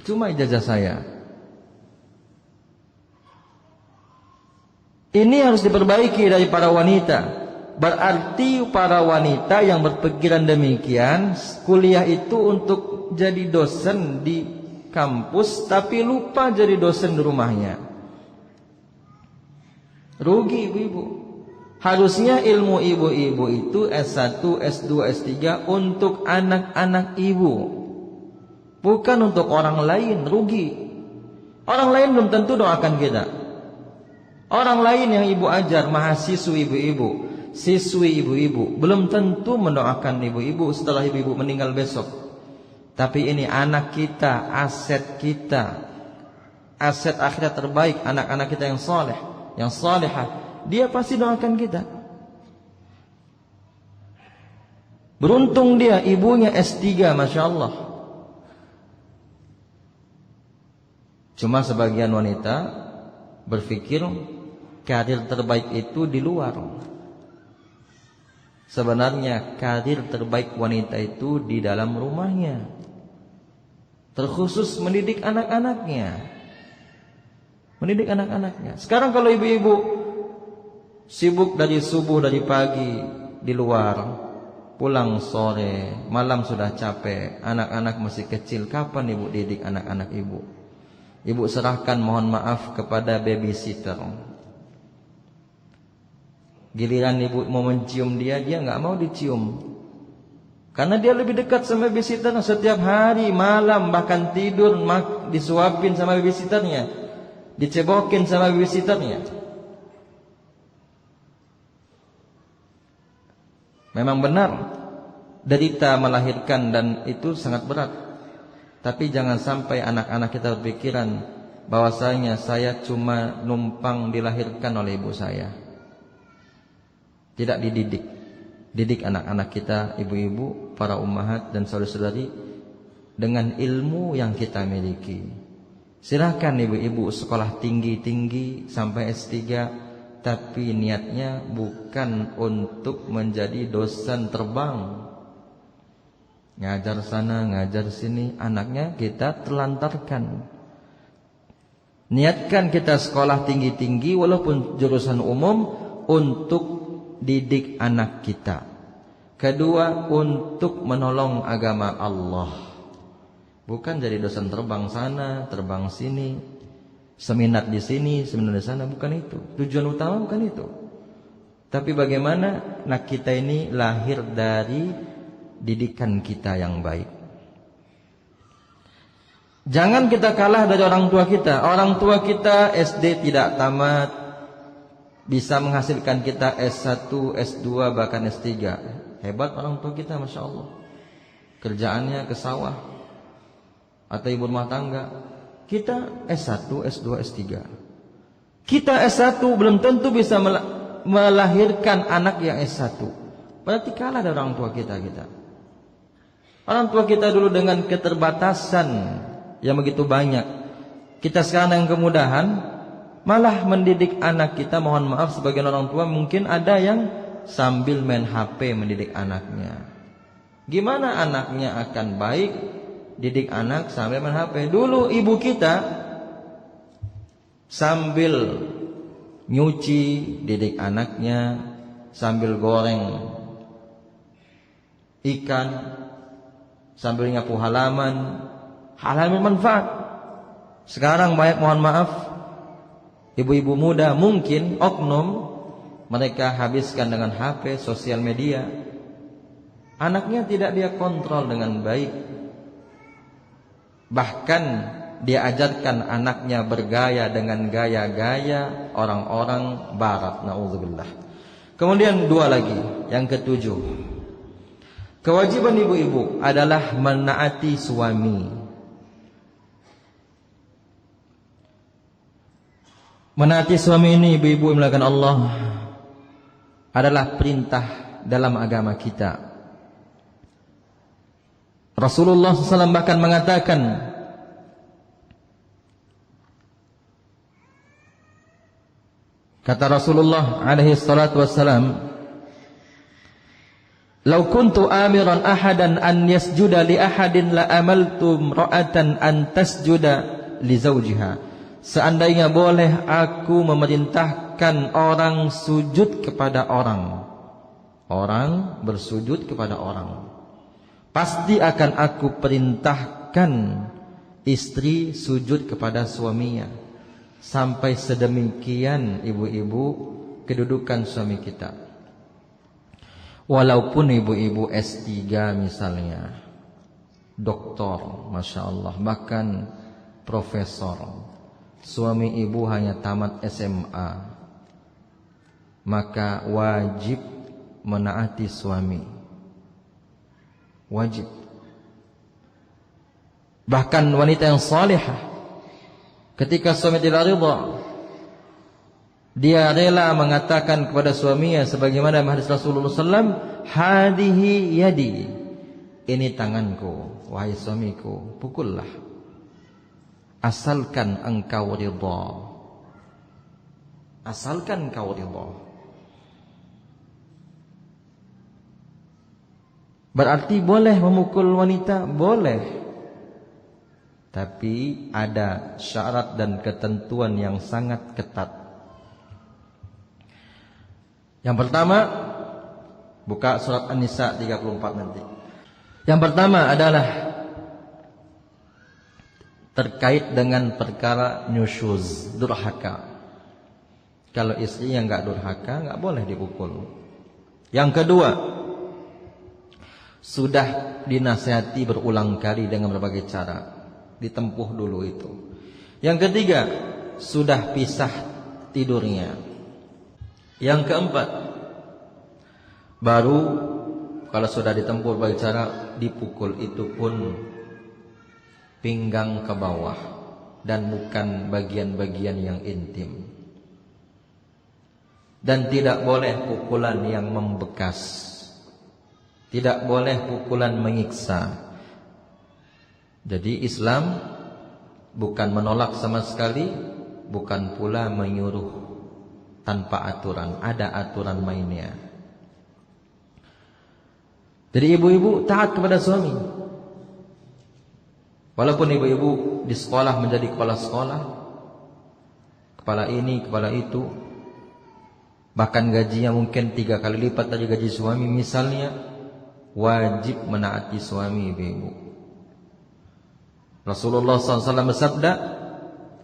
Cuma ijazah saya. Ini harus diperbaiki dari para wanita. Berarti para wanita yang berpikiran demikian, kuliah itu untuk jadi dosen di kampus, tapi lupa jadi dosen di rumahnya. Rugi ibu-ibu. Harusnya ilmu ibu-ibu itu S1, S2, S3 untuk anak-anak ibu, bukan untuk orang lain. Rugi. Orang lain belum tentu doakan kita. Orang lain yang ibu ajar, mahasiswi ibu-ibu, siswi ibu-ibu, belum tentu mendoakan ibu-ibu setelah ibu-ibu meninggal besok. Tapi ini anak kita, aset akhirat terbaik, anak-anak kita yang soleh, yang solehah, dia pasti doakan kita. Beruntung dia, ibunya S3, Masya Allah. Cuma sebagian wanita berpikir karir terbaik itu di luar. Sebenarnya karir terbaik wanita itu di dalam rumahnya, terkhusus mendidik anak-anaknya. Mendidik anak-anaknya. Sekarang kalau ibu-ibu sibuk dari subuh, dari pagi di luar, pulang sore, malam sudah capek, anak-anak masih kecil, kapan ibu didik anak-anak ibu? Ibu serahkan, mohon maaf, kepada babysitter. Giliran ibu mau mencium dia nggak mau dicium, karena dia lebih dekat sama babysitter. Setiap hari, malam, bahkan tidur disuapin sama babysitternya, dicebokin sama babysitternya. Memang benar derita melahirkan dan itu sangat berat. Tapi jangan sampai anak-anak kita berpikiran bahwasanya saya cuma numpang dilahirkan oleh ibu saya. Tidak dididik. Didik anak-anak kita, ibu-ibu, para ummahat dan saudara-saudari, dengan ilmu yang kita miliki. Silakan ibu-ibu sekolah tinggi-tinggi sampai S3, tapi niatnya bukan untuk menjadi dosen terbang, ngajar sana ngajar sini, anaknya kita telantarkan. Niatkan kita sekolah tinggi-tinggi walaupun jurusan umum untuk didik anak kita. Kedua, untuk menolong agama Allah, bukan jadi dosen terbang sana terbang sini, seminar di sini, seminar di sana, bukan itu. Tujuan utama bukan itu. Tapi bagaimana anak kita ini lahir dari didikan kita yang baik. Jangan kita kalah dari orang tua kita. Orang tua kita SD tidak tamat, bisa menghasilkan kita S1, S2, bahkan S3. Hebat orang tua kita, Masya Allah. Kerjaannya ke sawah atau ibu rumah tangga. Kita S1, S2, S3. Kita S1 belum tentu bisa melahirkan anak yang S1. Berarti kalah dari orang tua kita. Orang tua kita dulu dengan keterbatasan yang begitu banyak. Kita sekarang dengan kemudahan malah mendidik anak kita. Mohon maaf, sebagian orang tua mungkin ada yang sambil main HP mendidik anaknya. Gimana anaknya akan baik didik anak sambil main HP? Dulu ibu kita sambil nyuci didik anaknya, sambil goreng ikan, sambil nyapu halaman, hal-hal bermanfaat. Sekarang banyak, mohon maaf, ibu-ibu muda mungkin oknum, mereka habiskan dengan HP, sosial media. Anaknya tidak dia kontrol dengan baik. Bahkan dia ajarkan anaknya bergaya dengan gaya-gaya orang-orang barat. Na'udzubillah. Kemudian dua lagi, yang ketujuh, kewajiban ibu-ibu adalah menaati suami. Menaati suami ini, ibu-ibu melakukan Allah, adalah perintah dalam agama kita. Rasulullah SAW bahkan mengatakan, kata Rasulullah alaihi salatu wassalam, "Lau kuntu amiran ahadan an yasjuda li ahadin la amaltu imra'atan an tasjuda li zawjiha." Seandainya boleh aku memerintahkan orang sujud kepada orang, orang bersujud kepada orang, pasti akan aku perintahkan istri sujud kepada suaminya. Sampai sedemikian ibu-ibu kedudukan suami kita. Walaupun ibu-ibu S3 misalnya, doktor, Masya Allah, bahkan profesor, suami ibu hanya tamat SMA, maka wajib menaati suami. Wajib. Bahkan wanita yang salihah, ketika suami tidak ridha, dia rela mengatakan kepada suaminya sebagaimana hadis Rasulullah SAW, "Hadihi yadi." Ini tanganku, wahai suamiku, pukullah. Asalkan engkau ridha. Asalkan engkau ridha. Berarti boleh memukul wanita? Boleh. Tapi ada syarat dan ketentuan yang sangat ketat. Yang pertama, Buka surat An-Nisa 34 nanti. Yang pertama adalah terkait dengan perkara nusyuz, durhaka. Kalau istri yang enggak durhaka enggak boleh dipukul. Yang kedua, sudah dinasihati berulang kali dengan berbagai cara, ditempuh dulu itu. Yang ketiga, sudah pisah tidurnya. Yang keempat, baru kalau sudah ditempuh berbagai cara, dipukul itu pun pinggang ke bawah dan bukan bagian-bagian yang intim. Dan tidak boleh pukulan yang membekas. Tidak boleh pukulan menyiksa. Jadi Islam bukan menolak sama sekali, bukan pula menyuruh tanpa aturan. Ada aturan mainnya. Jadi ibu-ibu taat kepada suami. Walaupun ibu-ibu di sekolah menjadi kepala sekolah, kepala ini, kepala itu, bahkan gajinya mungkin 3 kali lipat dari gaji suami misalnya, wajib menaati suami ibu-ibu. Rasulullah SAW bersabda,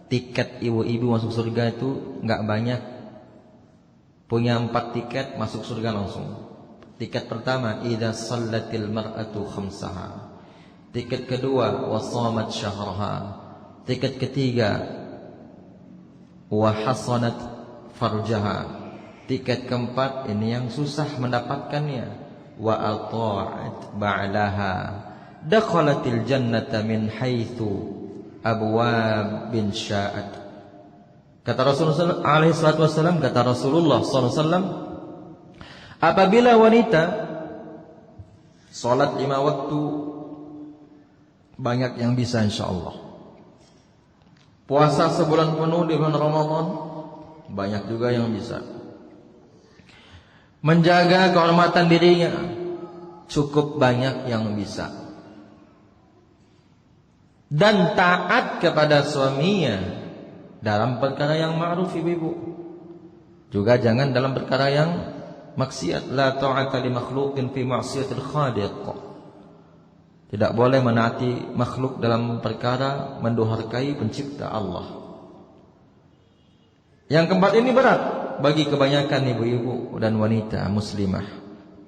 tiket ibu-ibu masuk surga itu enggak banyak. Punya 4 tiket masuk surga langsung. Tiket pertama, idza shallatil mar'atu khamsaha. Tiket kedua, wa shamat syahraha. Tiket ketiga, wa hasanat farjaha. Tiket keempat, ini yang susah mendapatkannya, wa ata'at ba'laha. Dakhalatil jannata min haitsu abwabin sya'at. Kata Rasulullah alaihi salatu wasallam, kata Rasulullah sallallahu alaihi wasallam, apabila wanita salat 5 waktu, banyak yang bisa insyaallah. Puasa sebulan penuh di bulan Ramadan, banyak juga yang bisa. Menjaga kehormatan dirinya, cukup banyak yang bisa. Dan taat kepada suaminya dalam perkara yang ma'ruf ibu-ibu. Juga jangan dalam perkara yang maksiat. La ta'ata li makhluqin fi ma'siyatil khaliq. Tidak boleh menaati makhluk dalam perkara mendurhakai pencipta Allah. Yang keempat ini berat bagi kebanyakan ibu-ibu dan wanita muslimah.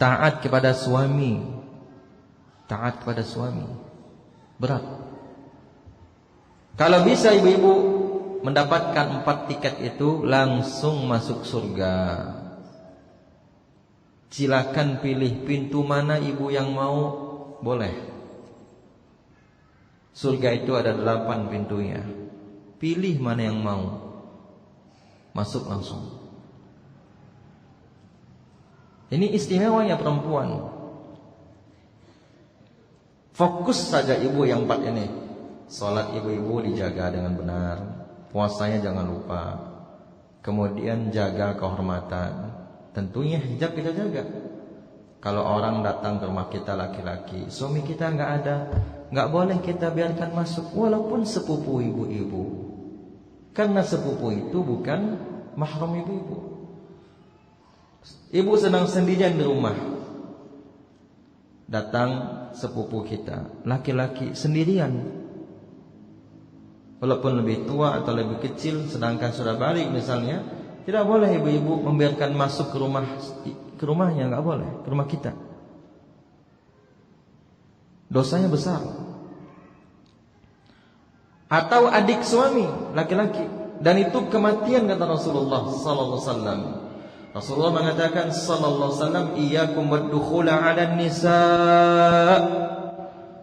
Taat kepada suami. Taat kepada suami berat. Kalau bisa ibu-ibu mendapatkan 4 tiket itu, langsung masuk surga. Silakan pilih pintu mana ibu yang mau, boleh. Surga itu ada 8 pintunya. Pilih mana yang mau, masuk langsung. Ini istimewanya perempuan. Fokus saja ibu yang 4 ini. Salat ibu-ibu dijaga dengan benar, puasanya jangan lupa. Kemudian jaga kehormatan. Tentunya hijab kita jaga. Kalau orang datang ke rumah kita laki-laki, suami kita enggak ada, enggak boleh kita biarkan masuk walaupun sepupu ibu-ibu. Karena sepupu itu bukan mahram ibu-ibu. Ibu sedang sendirian di rumah, datang sepupu kita, laki-laki sendirian. Walaupun lebih tua atau lebih kecil, sedangkan sudah balik misalnya, tidak boleh ibu-ibu membiarkan masuk ke rumahnya, enggak boleh, ke rumah kita. Dosanya besar. Atau adik suami laki-laki, dan itu kematian kata Rasulullah sallallahu alaihi wasallam. Rasulullah mengatakan sallallahu alaihi wasallam, iyyakum waddukhula 'alan nisa.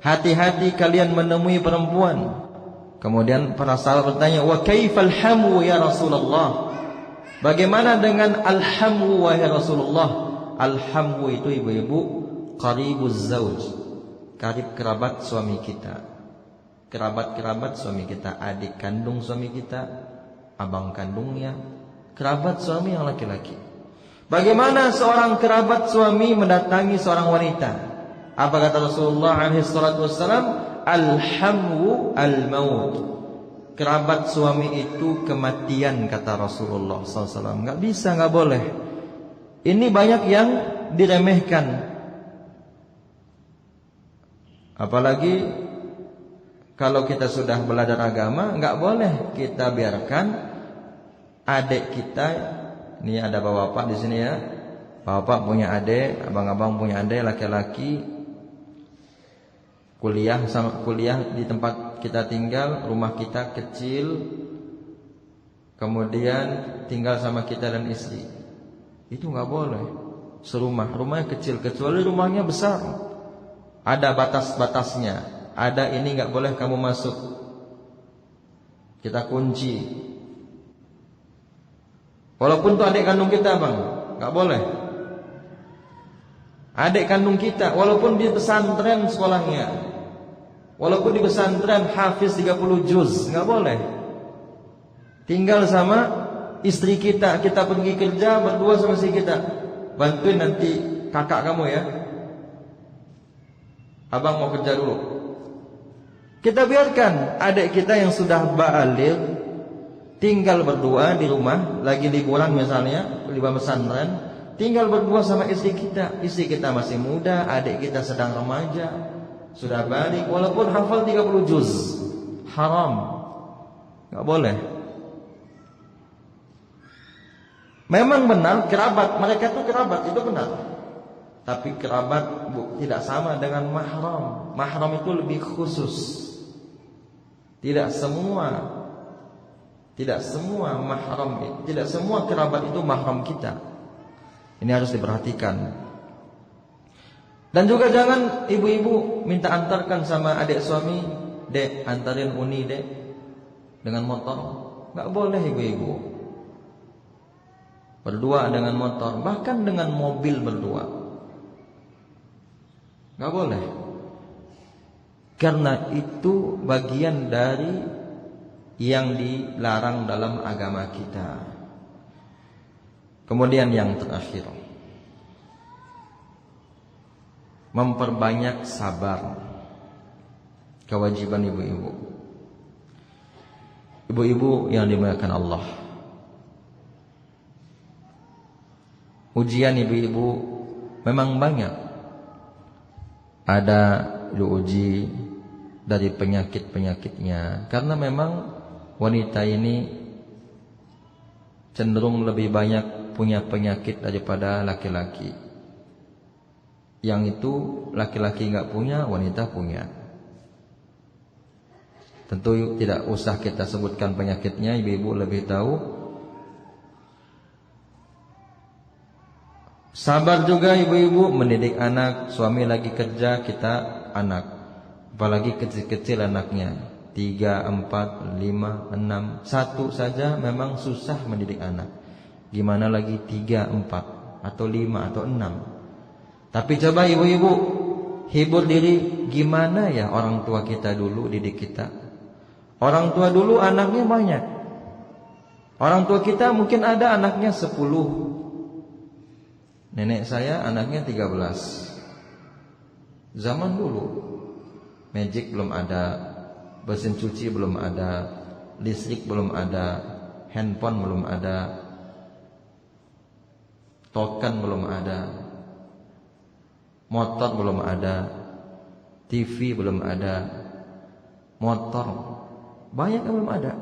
Hati-hati kalian menemui perempuan. Kemudian para sahabat bertanya, wa kaifal hamu ya Rasulullah? Bagaimana dengan alhamu wahai Rasulullah? Alhamu itu ibu-ibu qaribuz zauj, karib kerabat suami kita. Kerabat-kerabat suami kita, adik kandung suami kita, abang kandungnya, kerabat suami yang laki-laki. Bagaimana seorang kerabat suami mendatangi seorang wanita? Apa kata Rasulullah alaihi salatu wassalam? Alhamu al-maut. Kerabat suami itu kematian kata Rasulullah SAW. Enggak bisa, enggak boleh. Ini banyak yang diremehkan. Apalagi kalau kita sudah belajar agama, enggak boleh kita biarkan adik kita, ini ada bapak-bapak di sini ya. Bapak punya adik, abang-abang punya adik laki-laki, kuliah di tempat kita tinggal, rumah kita kecil, kemudian tinggal sama kita dan istri. Itu enggak boleh. Serumah, rumahnya kecil, kecuali rumahnya besar. Ada batas-batasnya. Ada ini enggak boleh kamu masuk. Kita kunci. Walaupun itu adik kandung kita, Bang, enggak boleh. Adik kandung kita, walaupun di pesantren sekolahnya, walaupun di pesantren hafiz 30 juz, enggak boleh. Tinggal sama istri kita, kita pergi kerja berdua sama istri kita. Bantuin nanti kakak kamu ya. Abang mau kerja dulu. Kita biarkan adik kita yang sudah balik tinggal berdua di rumah, lagi liburan misalnya, liburan pesantren, tinggal berdua sama istri kita. Istri kita masih muda, adik kita sedang remaja, sudah balik, walaupun hafal 30 juz. Haram. Enggak boleh. Memang benar kerabat, mereka itu kerabat, itu benar. Tapi kerabat tidak sama dengan mahram. Mahram itu lebih khusus. Tidak semua mahram, tidak semua kerabat itu mahram kita. Ini harus diperhatikan. Dan juga jangan ibu-ibu minta antarkan sama adik suami, "Dek, antarin Uni, Dek," dengan motor. Enggak boleh ibu-ibu. Berdua dengan motor, bahkan dengan mobil berdua. Enggak boleh. Karena itu bagian dari yang dilarang dalam agama kita. Kemudian yang terakhir, memperbanyak sabar. Kewajiban ibu-ibu. Ibu-ibu yang dimuliakan Allah. Ujian ibu-ibu memang banyak. Ada diuji dari penyakit-penyakitnya, karena memang wanita ini cenderung lebih banyak punya penyakit daripada laki-laki. Yang itu laki-laki enggak punya, wanita punya. Tentu tidak usah kita sebutkan penyakitnya, ibu-ibu lebih tahu. Sabar juga ibu-ibu mendidik anak. Suami lagi kerja, kita anak, apalagi kecil-kecil anaknya 3, 4, 5, 6. 1 saja memang susah mendidik anak, gimana lagi 3, 4 atau 5 atau 6. Tapi coba ibu-ibu hibur diri, gimana ya orang tua kita dulu didik kita. Orang tua dulu anaknya banyak. Orang tua kita mungkin ada anaknya 10. Nenek saya anaknya 13. Zaman dulu magic belum ada, mesin cuci belum ada, listrik belum ada, handphone belum ada, token belum ada, motor belum ada, TV belum ada, motor banyak yang belum ada.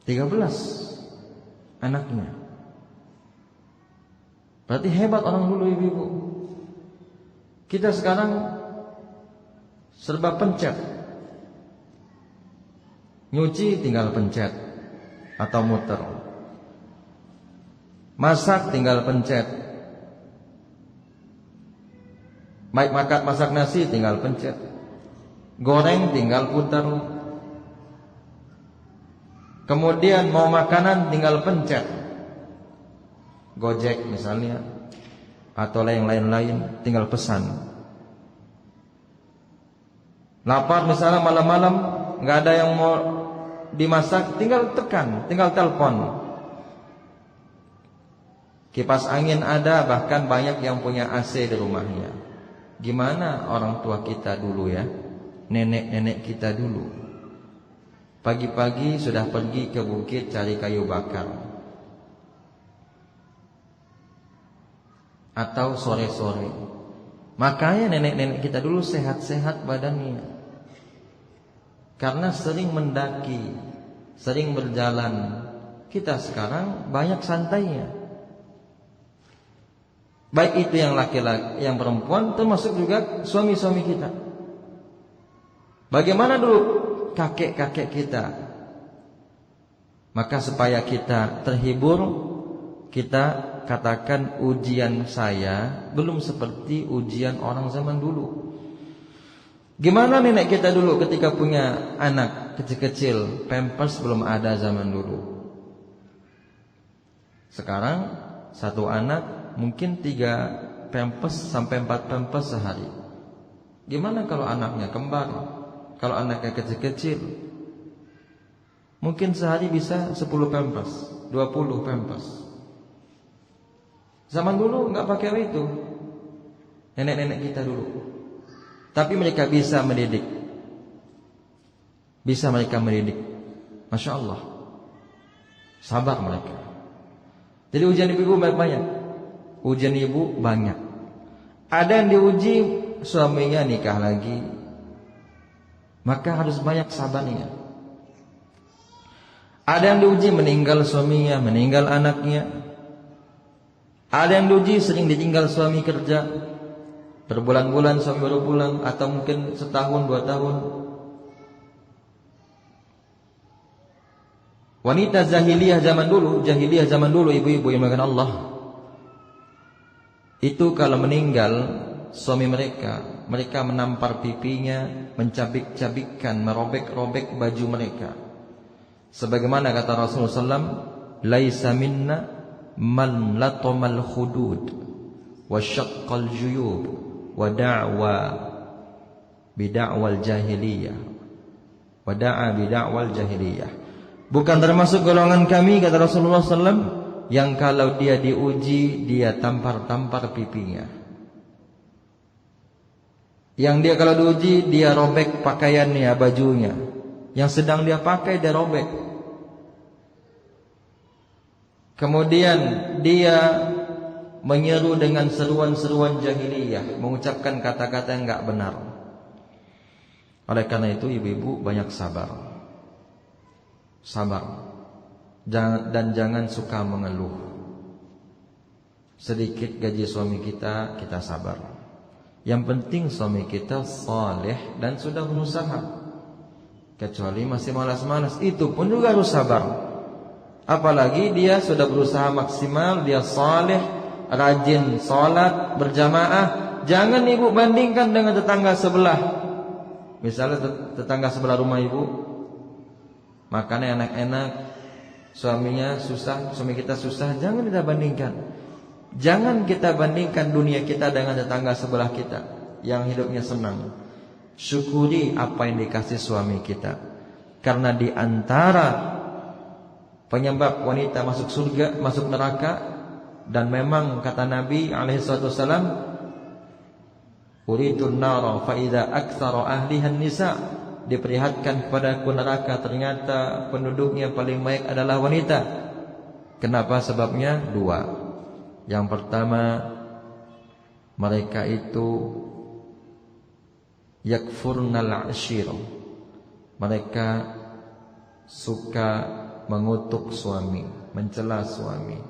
13 anaknya. Berarti hebat orang dulu ibu-ibu. Kita sekarang serba pencet. Nyuci tinggal pencet atau muter. Masak tinggal pencet. Masak nasi tinggal pencet. Goreng tinggal putar. Kemudian mau makanan tinggal pencet. Gojek misalnya atau lain-lain tinggal pesan. Lapar misalnya malam-malam nggak ada yang mau dimasak, tinggal tekan, tinggal telepon. Kipas angin ada, bahkan banyak yang punya AC di rumahnya. Gimana orang tua kita dulu ya, nenek-nenek kita dulu. Pagi-pagi sudah pergi ke bukit cari kayu bakar. atau sore-sore. Makanya nenek-nenek kita dulu sehat-sehat badannya, karena sering mendaki, sering berjalan. Kita sekarang banyak santainya, baik itu yang laki-laki, yang perempuan, termasuk juga suami-suami kita. Bagaimana dulu kakek-kakek kita? Maka supaya kita terhibur, kita katakan ujian saya belum seperti ujian orang zaman dulu. Gimana nenek kita dulu ketika punya anak kecil-kecil, pampers belum ada zaman dulu. Sekarang satu anak mungkin 3 pampers sampai 4 pampers sehari. Gimana kalau anaknya kembar? Kalau anaknya kecil-kecil, mungkin sehari bisa 10 pampers, 20 pampers. Zaman dulu nggak pakai itu, nenek-nenek kita dulu. Tapi mereka bisa mendidik, Masya Allah, sabar mereka. Jadi ujian ibu banyak. Ujian ibu banyak. Ada yang diuji suaminya nikah lagi, maka harus banyak sabarnya. Ada yang diuji meninggal suaminya, meninggal anaknya. Ada yang diuji sering ditinggal suami kerja, berbulan-bulan suami baru pulang, atau mungkin setahun 2 tahun. Wanita jahiliyah zaman dulu, ibu-ibu yang dimuliakan Allah, itu kalau meninggal suami mereka menampar pipinya, mencabik-cabikkan, merobek-robek baju mereka. Sebagaimana kata Rasulullah SAW, laisa minna man latamal khudud wa syaqqal juyub wa da'wa bida'wal jahiliyah wa da'a bida'wal jahiliyah. Bukan termasuk golongan kami, kata Rasulullah SAW, yang kalau dia diuji dia tampar-tampar pipinya, yang dia kalau diuji dia robek pakaiannya, bajunya yang sedang dia pakai dia robek. Kemudian dia menyeru dengan seruan-seruan jahiliyah, mengucapkan kata-kata yang enggak benar. Oleh karena itu ibu-ibu banyak sabar, dan jangan suka mengeluh. Sedikit gaji suami kita sabar. Yang penting suami kita saleh dan sudah berusaha. Kecuali masih malas-malas, itu pun juga harus sabar. Apalagi dia sudah berusaha maksimal, dia saleh, rajin salat berjamaah. Jangan ibu bandingkan dengan tetangga sebelah. Misalnya tetangga sebelah rumah ibu makannya enak-enak, suaminya susah, suami kita susah. Jangan kita bandingkan. Jangan kita bandingkan dunia kita dengan tetangga sebelah kita yang hidupnya senang. Syukuri apa yang dikasih suami kita, karena di antara penyebab wanita masuk surga, masuk neraka, dan memang kata Nabi alaihissalam, uridun nara fa idza aktsara ahliha nisa, diperlihatkan kepadaku neraka, ternyata penduduknya paling baik adalah wanita. Kenapa? Sebabnya 2. Yang pertama, mereka itu yakfurnal ashir, mereka suka mengutuk suami, mencela suami.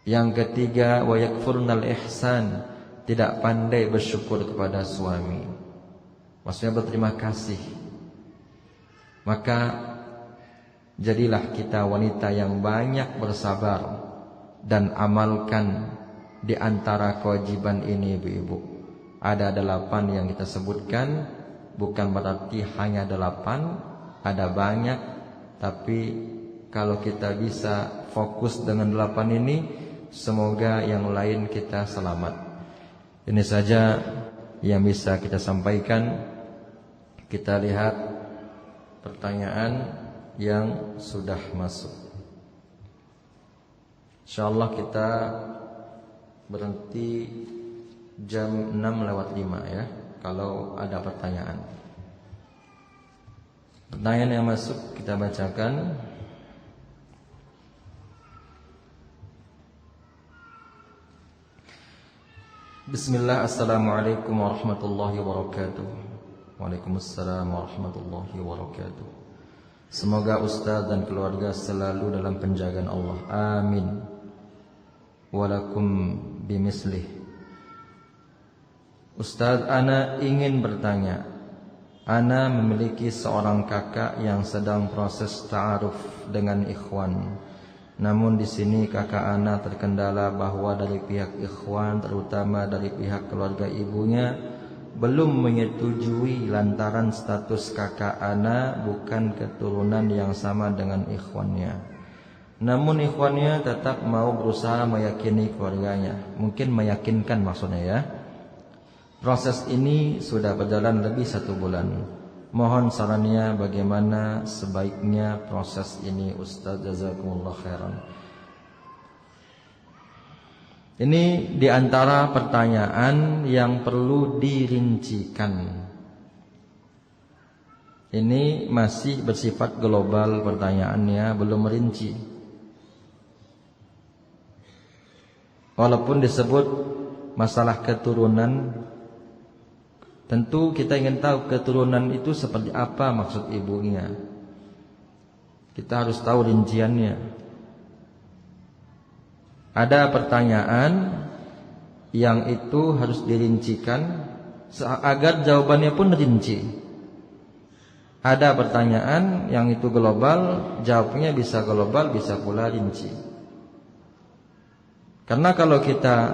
Yang ketiga, wa yakfurnal ihsan, tidak pandai bersyukur kepada suami, maksudnya berterima kasih. Maka jadilah kita wanita yang banyak bersabar dan amalkan di antara kewajiban ini, ibu-ibu. Ada 8 yang kita sebutkan. Bukan berarti hanya 8, ada banyak. Tapi kalau kita bisa fokus dengan 8 ini, semoga yang lain kita selamat. Ini saja yang bisa kita sampaikan. Kita lihat pertanyaan yang sudah masuk. InsyaAllah kita berhenti jam 6:05 ya, kalau ada pertanyaan. Pertanyaan yang masuk kita bacakan. Bismillah, assalamualaikum warahmatullahi wabarakatuh. Waalaikumsalam warahmatullahi wabarakatuh. Semoga Ustaz dan keluarga selalu dalam penjagaan Allah. Amin. Walakum bimislih. Ustaz, ana ingin bertanya. Ana memiliki seorang kakak yang sedang proses ta'aruf dengan ikhwan. Namun di sini kakak ana terkendala bahwa dari pihak ikhwan, terutama dari pihak keluarga ibunya, belum menyetujui lantaran status kakak ana bukan keturunan yang sama dengan ikhwannya. Namun ikhwannya tetap mau berusaha meyakini keluarganya. Mungkin meyakinkan maksudnya ya. Proses ini sudah berjalan lebih 1 bulan. Mohon sarannya bagaimana sebaiknya proses ini, Ustaz, jazakumullah khairan. Ini diantara pertanyaan yang perlu dirincikan. Ini masih bersifat global pertanyaannya, belum merinci. Walaupun disebut masalah keturunan, tentu kita ingin tahu keturunan itu seperti apa maksud ibunya. Kita harus tahu rinciannya. Ada pertanyaan yang itu harus dirincikan agar jawabannya pun rinci. Ada pertanyaan yang itu global, jawabnya bisa global, bisa pula rinci. Karena kalau kita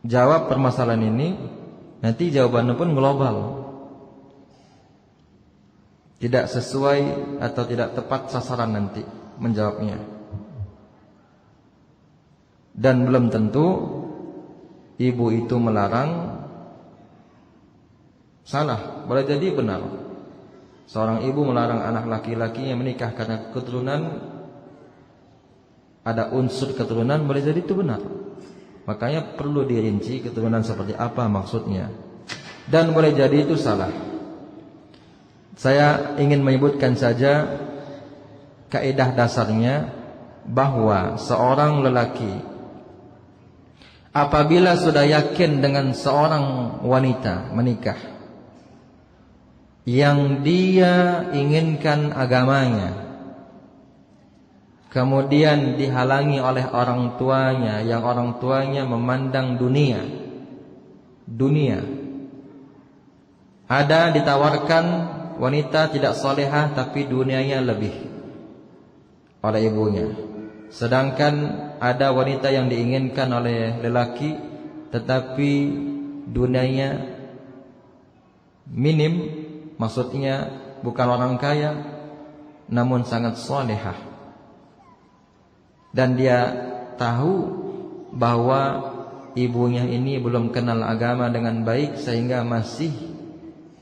jawab permasalahan ini, nanti jawabannya pun global, tidak sesuai atau tidak tepat sasaran nanti menjawabnya. Dan belum tentu ibu itu melarang salah, boleh jadi benar. Seorang ibu melarang anak laki-lakinya menikah karena keturunan, ada unsur keturunan, boleh jadi itu benar. Makanya perlu dirinci keturunan seperti apa maksudnya. Dan boleh jadi itu salah. Saya ingin menyebutkan saja kaidah dasarnya, bahwa seorang lelaki apabila sudah yakin dengan seorang wanita menikah yang dia inginkan agamanya, kemudian dihalangi oleh orang tuanya, yang orang tuanya memandang dunia. Ada ditawarkan wanita tidak solehah tapi dunianya lebih oleh ibunya. Sedangkan ada wanita yang diinginkan oleh lelaki tetapi dunianya minim, maksudnya bukan orang kaya namun sangat solehah. Dan dia tahu bahwa ibunya ini belum kenal agama dengan baik sehingga masih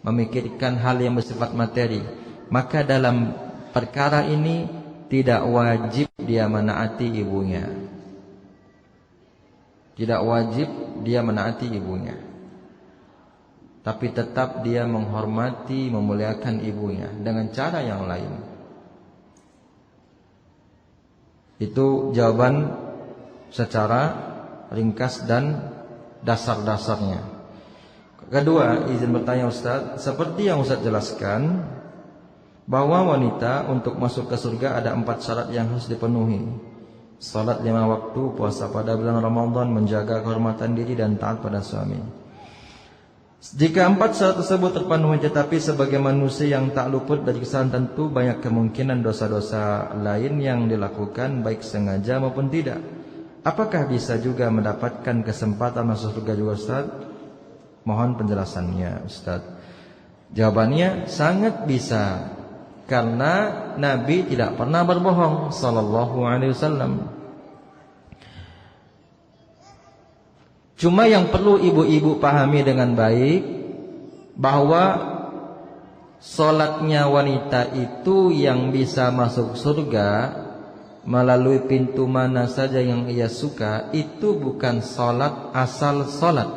memikirkan hal yang bersifat materi. Maka dalam perkara ini tidak wajib dia menaati ibunya. Tidak wajib dia menaati ibunya, tapi tetap dia menghormati, memuliakan ibunya dengan cara yang lain. Itu jawaban secara ringkas dan dasar-dasarnya. Kedua, izin bertanya Ustaz, seperti yang Ustaz jelaskan bahwa wanita untuk masuk ke surga ada 4 syarat yang harus dipenuhi. Salat 5 waktu, puasa pada bulan Ramadan, menjaga kehormatan diri dan taat pada suami. Jika 4 syarat tersebut terpenuhi, tetapi sebagai manusia yang tak luput dari kesalahan, tentu banyak kemungkinan dosa-dosa lain yang dilakukan baik sengaja maupun tidak. Apakah bisa juga mendapatkan kesempatan masuk surga juga Ustaz? Mohon penjelasannya Ustaz. Jawabannya sangat bisa, karena Nabi tidak pernah berbohong sallallahu alaihi wasallam. Cuma yang perlu ibu-ibu pahami dengan baik, bahwa solatnya wanita itu yang bisa masuk surga melalui pintu mana saja yang ia suka, itu bukan solat asal solat,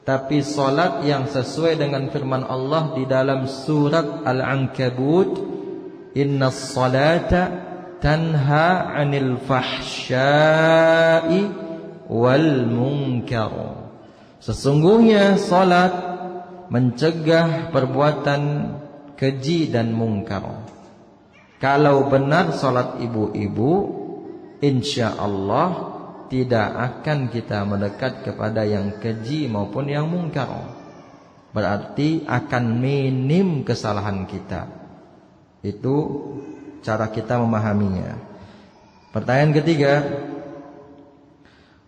tapi solat yang sesuai dengan firman Allah di dalam surat Al-Ankabut, innas salata tanha 'anil fahsya'i wal munkar. Sesungguhnya salat mencegah perbuatan keji dan mungkar. Kalau benar salat ibu-ibu, insyaallah tidak akan kita mendekat kepada yang keji maupun yang mungkar. Berarti akan minim kesalahan kita. Itu cara kita memahaminya. Pertanyaan ketiga.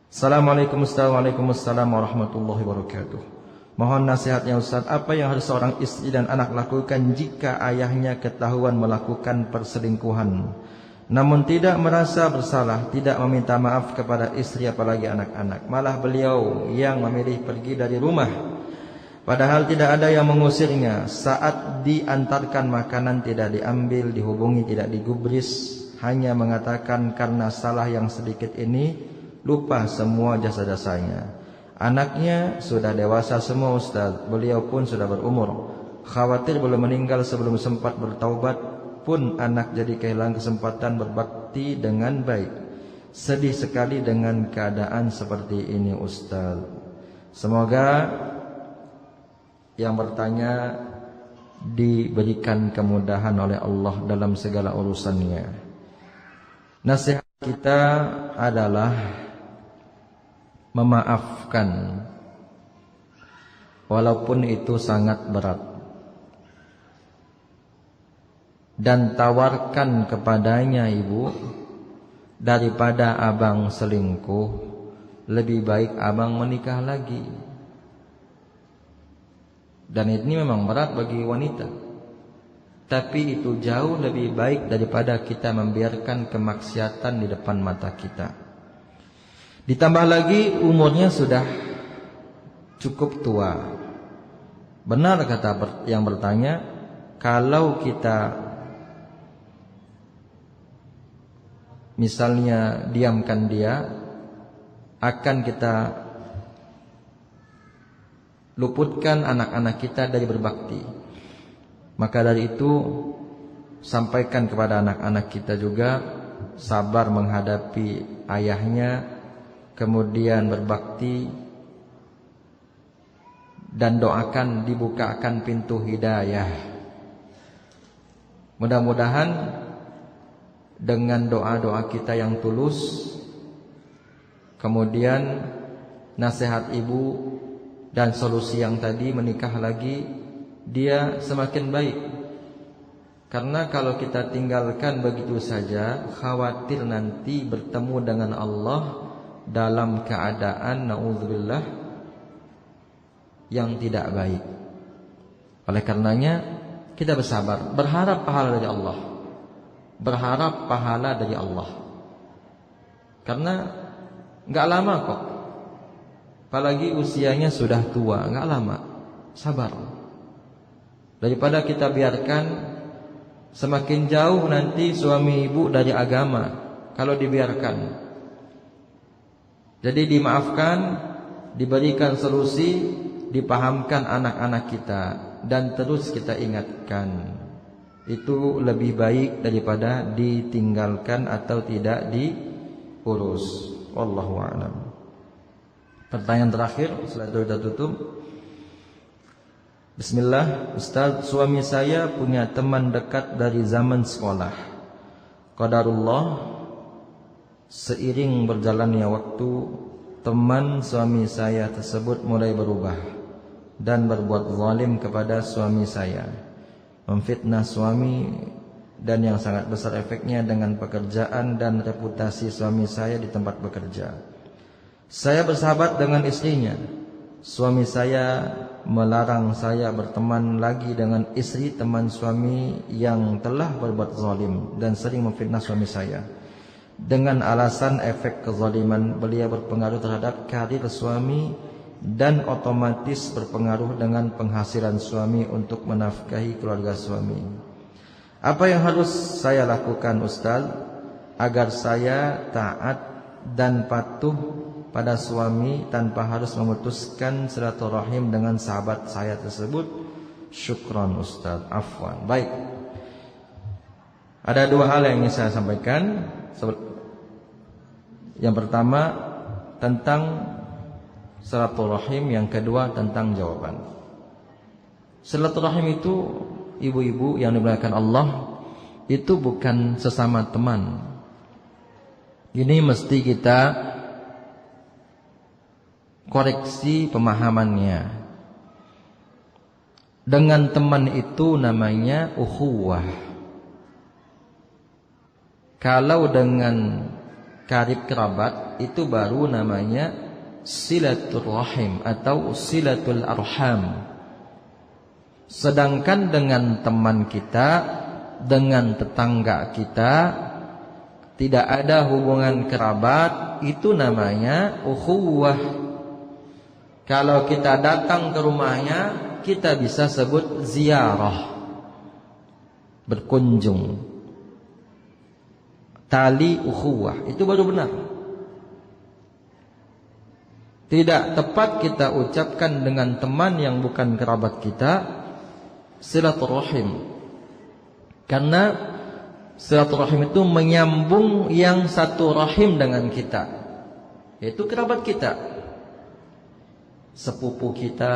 Assalamualaikum warahmatullahi wabarakatuh. Mohon nasihatnya Ustaz, apa yang harus seorang istri dan anak lakukan jika ayahnya ketahuan melakukan perselingkuhan, namun tidak merasa bersalah, tidak meminta maaf kepada istri apalagi anak-anak, malah beliau yang memilih pergi dari rumah, padahal tidak ada yang mengusirnya. Saat diantarkan makanan tidak diambil, dihubungi tidak digubris, hanya mengatakan karena salah yang sedikit ini, lupa semua jasa-jasanya. Anaknya sudah dewasa semua Ustaz, beliau pun sudah berumur. Khawatir belum meninggal sebelum sempat bertaubat pun anak jadi kehilangan kesempatan berbakti dengan baik. Sedih sekali dengan keadaan seperti ini Ustaz. Semoga yang bertanya diberikan kemudahan oleh Allah dalam segala urusannya. Nasihat kita adalah memaafkan, walaupun itu sangat berat, dan tawarkan kepadanya, ibu, daripada abang selingkuh, lebih baik abang menikah lagi. Dan ini memang berat bagi wanita, tapi itu jauh lebih baik daripada kita membiarkan kemaksiatan di depan mata kita. Ditambah lagi umurnya sudah cukup tua. Benar kata yang bertanya, kalau kita misalnya diamkan dia, akan kita luputkan anak-anak kita dari berbakti. Maka dari itu sampaikan kepada anak-anak kita juga sabar menghadapi ayahnya, kemudian berbakti, dan doakan dibukakan pintu hidayah. Mudah-mudahan dengan doa-doa kita yang tulus, kemudian nasihat ibu dan solusi yang tadi menikah lagi, dia semakin baik. Karena kalau kita tinggalkan begitu saja, khawatir nanti bertemu dengan Allah dalam keadaan naudzubillah yang tidak baik. Oleh karenanya kita bersabar, berharap pahala dari Allah. Berharap pahala dari Allah. Karena enggak lama kok. Apalagi usianya sudah tua, enggak lama. Sabar. Daripada kita biarkan semakin jauh nanti suami ibu dari agama kalau dibiarkan. Jadi dimaafkan, diberikan solusi, dipahamkan anak-anak kita, dan terus kita ingatkan. Itu lebih baik daripada ditinggalkan atau tidak diurus. Wallahu a'lam. Pertanyaan terakhir setelah itu kita tutup. Bismillah, Ustaz, suami saya punya teman dekat dari zaman sekolah. Qadarullah, seiring berjalannya waktu, teman suami saya tersebut mulai berubah dan berbuat zalim kepada suami saya, memfitnah suami, dan yang sangat besar efeknya dengan pekerjaan dan reputasi suami saya di tempat bekerja. Saya bersahabat dengan istrinya. Suami saya melarang saya berteman lagi dengan istri teman suami yang telah berbuat zalim dan sering memfitnah suami saya. Dengan alasan efek kezaliman beliau berpengaruh terhadap karir suami dan otomatis berpengaruh dengan penghasilan suami untuk menafkahi keluarga suami. Apa yang harus saya lakukan Ustaz agar saya taat dan patuh pada suami tanpa harus memutuskan silaturahim dengan sahabat saya tersebut? Syukran Ustaz, afwan. Baik, ada dua hal yang ingin saya sampaikan. Yang pertama, tentang silaturahim, yang kedua tentang jawaban. Silaturahim itu, ibu-ibu yang dimuliakan Allah, itu bukan sesama teman. Ini mesti kita koreksi pemahamannya. Dengan teman itu namanya ukhuwah. Kalau dengan karib kerabat itu baru namanya silaturahim atau silatul arham. Sedangkan dengan teman kita, dengan tetangga kita, tidak ada hubungan kerabat, itu namanya ukhuwah. Kalau kita datang ke rumahnya, kita bisa sebut ziarah, berkunjung. Tali ukhuwah, itu baru benar. Tidak tepat kita ucapkan dengan teman yang bukan kerabat kita silaturahim. Karena silaturahim itu menyambung yang satu rahim dengan kita, yaitu kerabat kita. Sepupu kita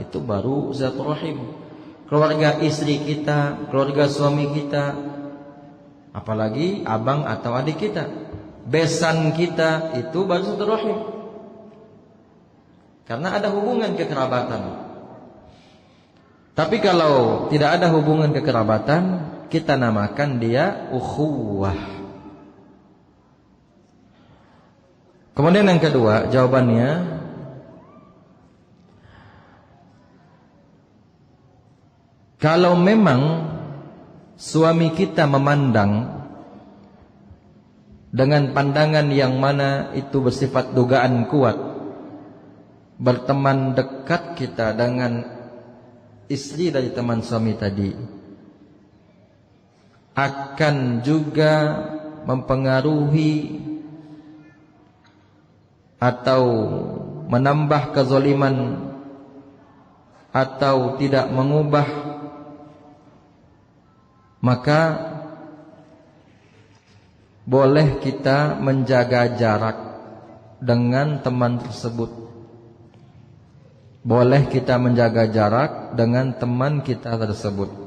itu baru silaturahim. Keluarga istri kita, keluarga suami kita, apalagi abang atau adik kita, besan kita, itu baru silaturahim. Karena ada hubungan kekerabatan. Tapi kalau tidak ada hubungan kekerabatan, kita namakan dia ukhuwah. Kemudian yang kedua, jawabannya, kalau memang suami kita memandang dengan pandangan yang mana itu bersifat dugaan kuat, berteman dekat kita dengan istri dari teman suami tadi akan juga mempengaruhi atau menambah kezaliman atau tidak mengubah, maka boleh kita menjaga jarak dengan teman tersebut. Boleh kita menjaga jarak dengan teman kita tersebut.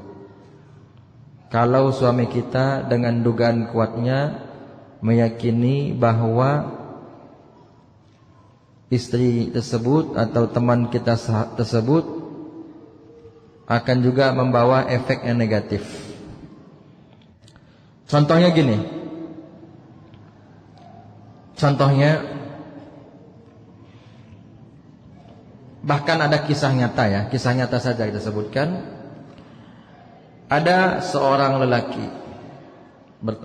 Kalau suami kita dengan dugaan kuatnya meyakini bahwa istri tersebut atau teman kita tersebut akan juga membawa efek yang negatif. Contohnya gini. Contohnya, bahkan ada kisah nyata ya, kisah nyata saja kita sebutkan. Ada seorang lelaki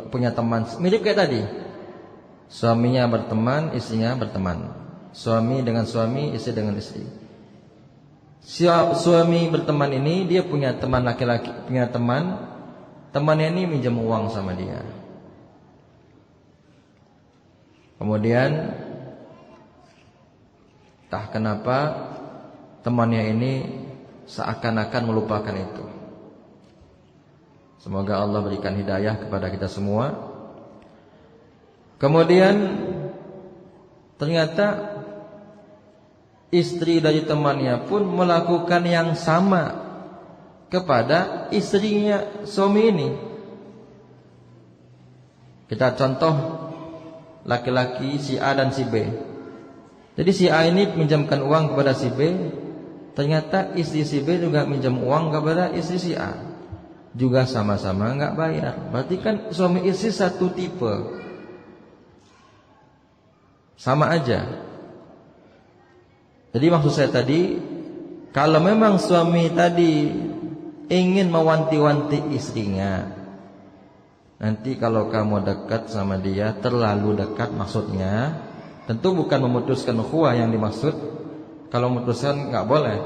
punya teman, mirip kayak tadi. Suaminya berteman, istrinya berteman. Suami dengan suami, istri dengan istri. Suami berteman ini, dia punya teman laki-laki, punya teman. Temannya ini minjam uang sama dia. Kemudian entah kenapa temannya ini seakan-akan melupakan itu. Semoga Allah berikan hidayah kepada kita semua. Kemudian ternyata istri dari temannya pun melakukan yang sama kepada istrinya suami ini. Kita contoh laki-laki si A dan si B. Jadi si A ini pinjamkan uang kepada si B, ternyata istri si B juga minjam uang kepada istri si A, juga sama-sama enggak bayar. Berarti kan suami istri satu tipe, sama aja. Jadi maksud saya tadi, kalau memang suami tadi ingin mewanti-wanti istrinya, nanti kalau kamu dekat sama dia, terlalu dekat maksudnya, tentu bukan memutuskan ukhuwah yang dimaksud. Kalau memutuskan nggak boleh.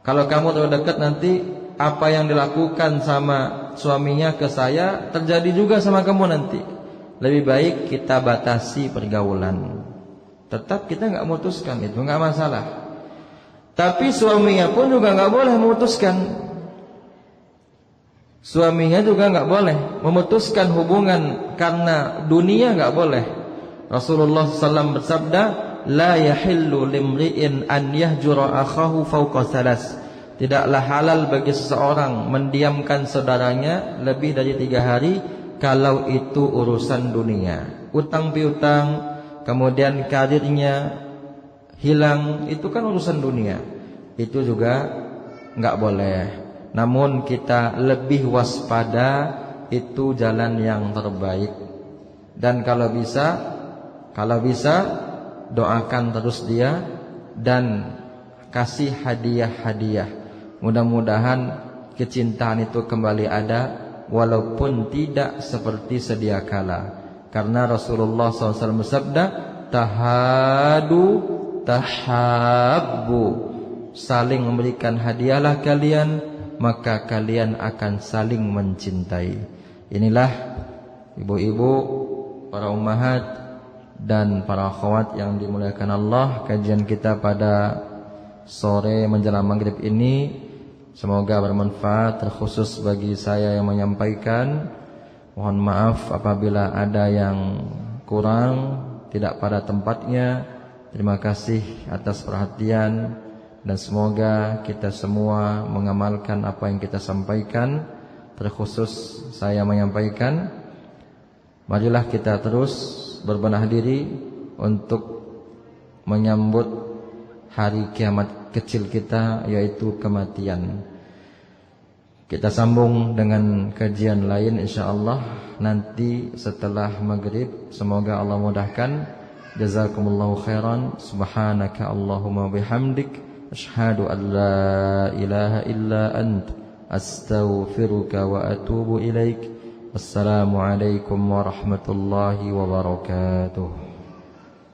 Kalau kamu terlalu dekat, nanti apa yang dilakukan sama suaminya ke saya terjadi juga sama kamu nanti. Lebih baik kita batasi pergaulan. Tetap kita nggak memutuskan, itu nggak masalah. Tapi suaminya pun juga nggak boleh memutuskan. Suaminya juga nggak boleh memutuskan hubungan karena dunia, nggak boleh. Rasulullah SAW bersabda, la yahillu limri'in an yahjura akhahu fawqa salas. Tidaklah halal bagi seseorang mendiamkan saudaranya lebih dari 3 hari kalau itu urusan dunia. Utang piutang, kemudian karirnya hilang, itu kan urusan dunia. Itu juga enggak boleh. Namun kita lebih waspada, itu jalan yang terbaik. Dan kalau bisa doakan terus dia dan kasih hadiah-hadiah. Mudah-mudahan kecintaan itu kembali ada, walaupun tidak seperti sedia kala. Karena Rasulullah SAW bersabda, tahadu tahabbu, saling memberikan hadiahlah kalian, maka kalian akan saling mencintai. Inilah ibu-ibu, para ummahat dan para akhwat yang dimuliakan Allah, kajian kita pada sore menjelang maghrib ini semoga bermanfaat, terkhusus bagi saya yang menyampaikan. Mohon maaf apabila ada yang kurang, tidak pada tempatnya. Terima kasih atas perhatian, dan semoga kita semua mengamalkan apa yang kita sampaikan. Terkhusus saya menyampaikan, marilah kita terus berbenah diri untuk menyambut hari kiamat kecil kita, yaitu kematian. Kita sambung dengan kajian lain insyaallah nanti setelah maghrib. Semoga Allah mudahkan. Jazakumullahu khairan. Subhanaka Allahumma bihamdik, asyhadu an la ilaha illa ant, astaghfiruka wa atubu ilaik. Assalamualaikum warahmatullahi wabarakatuh.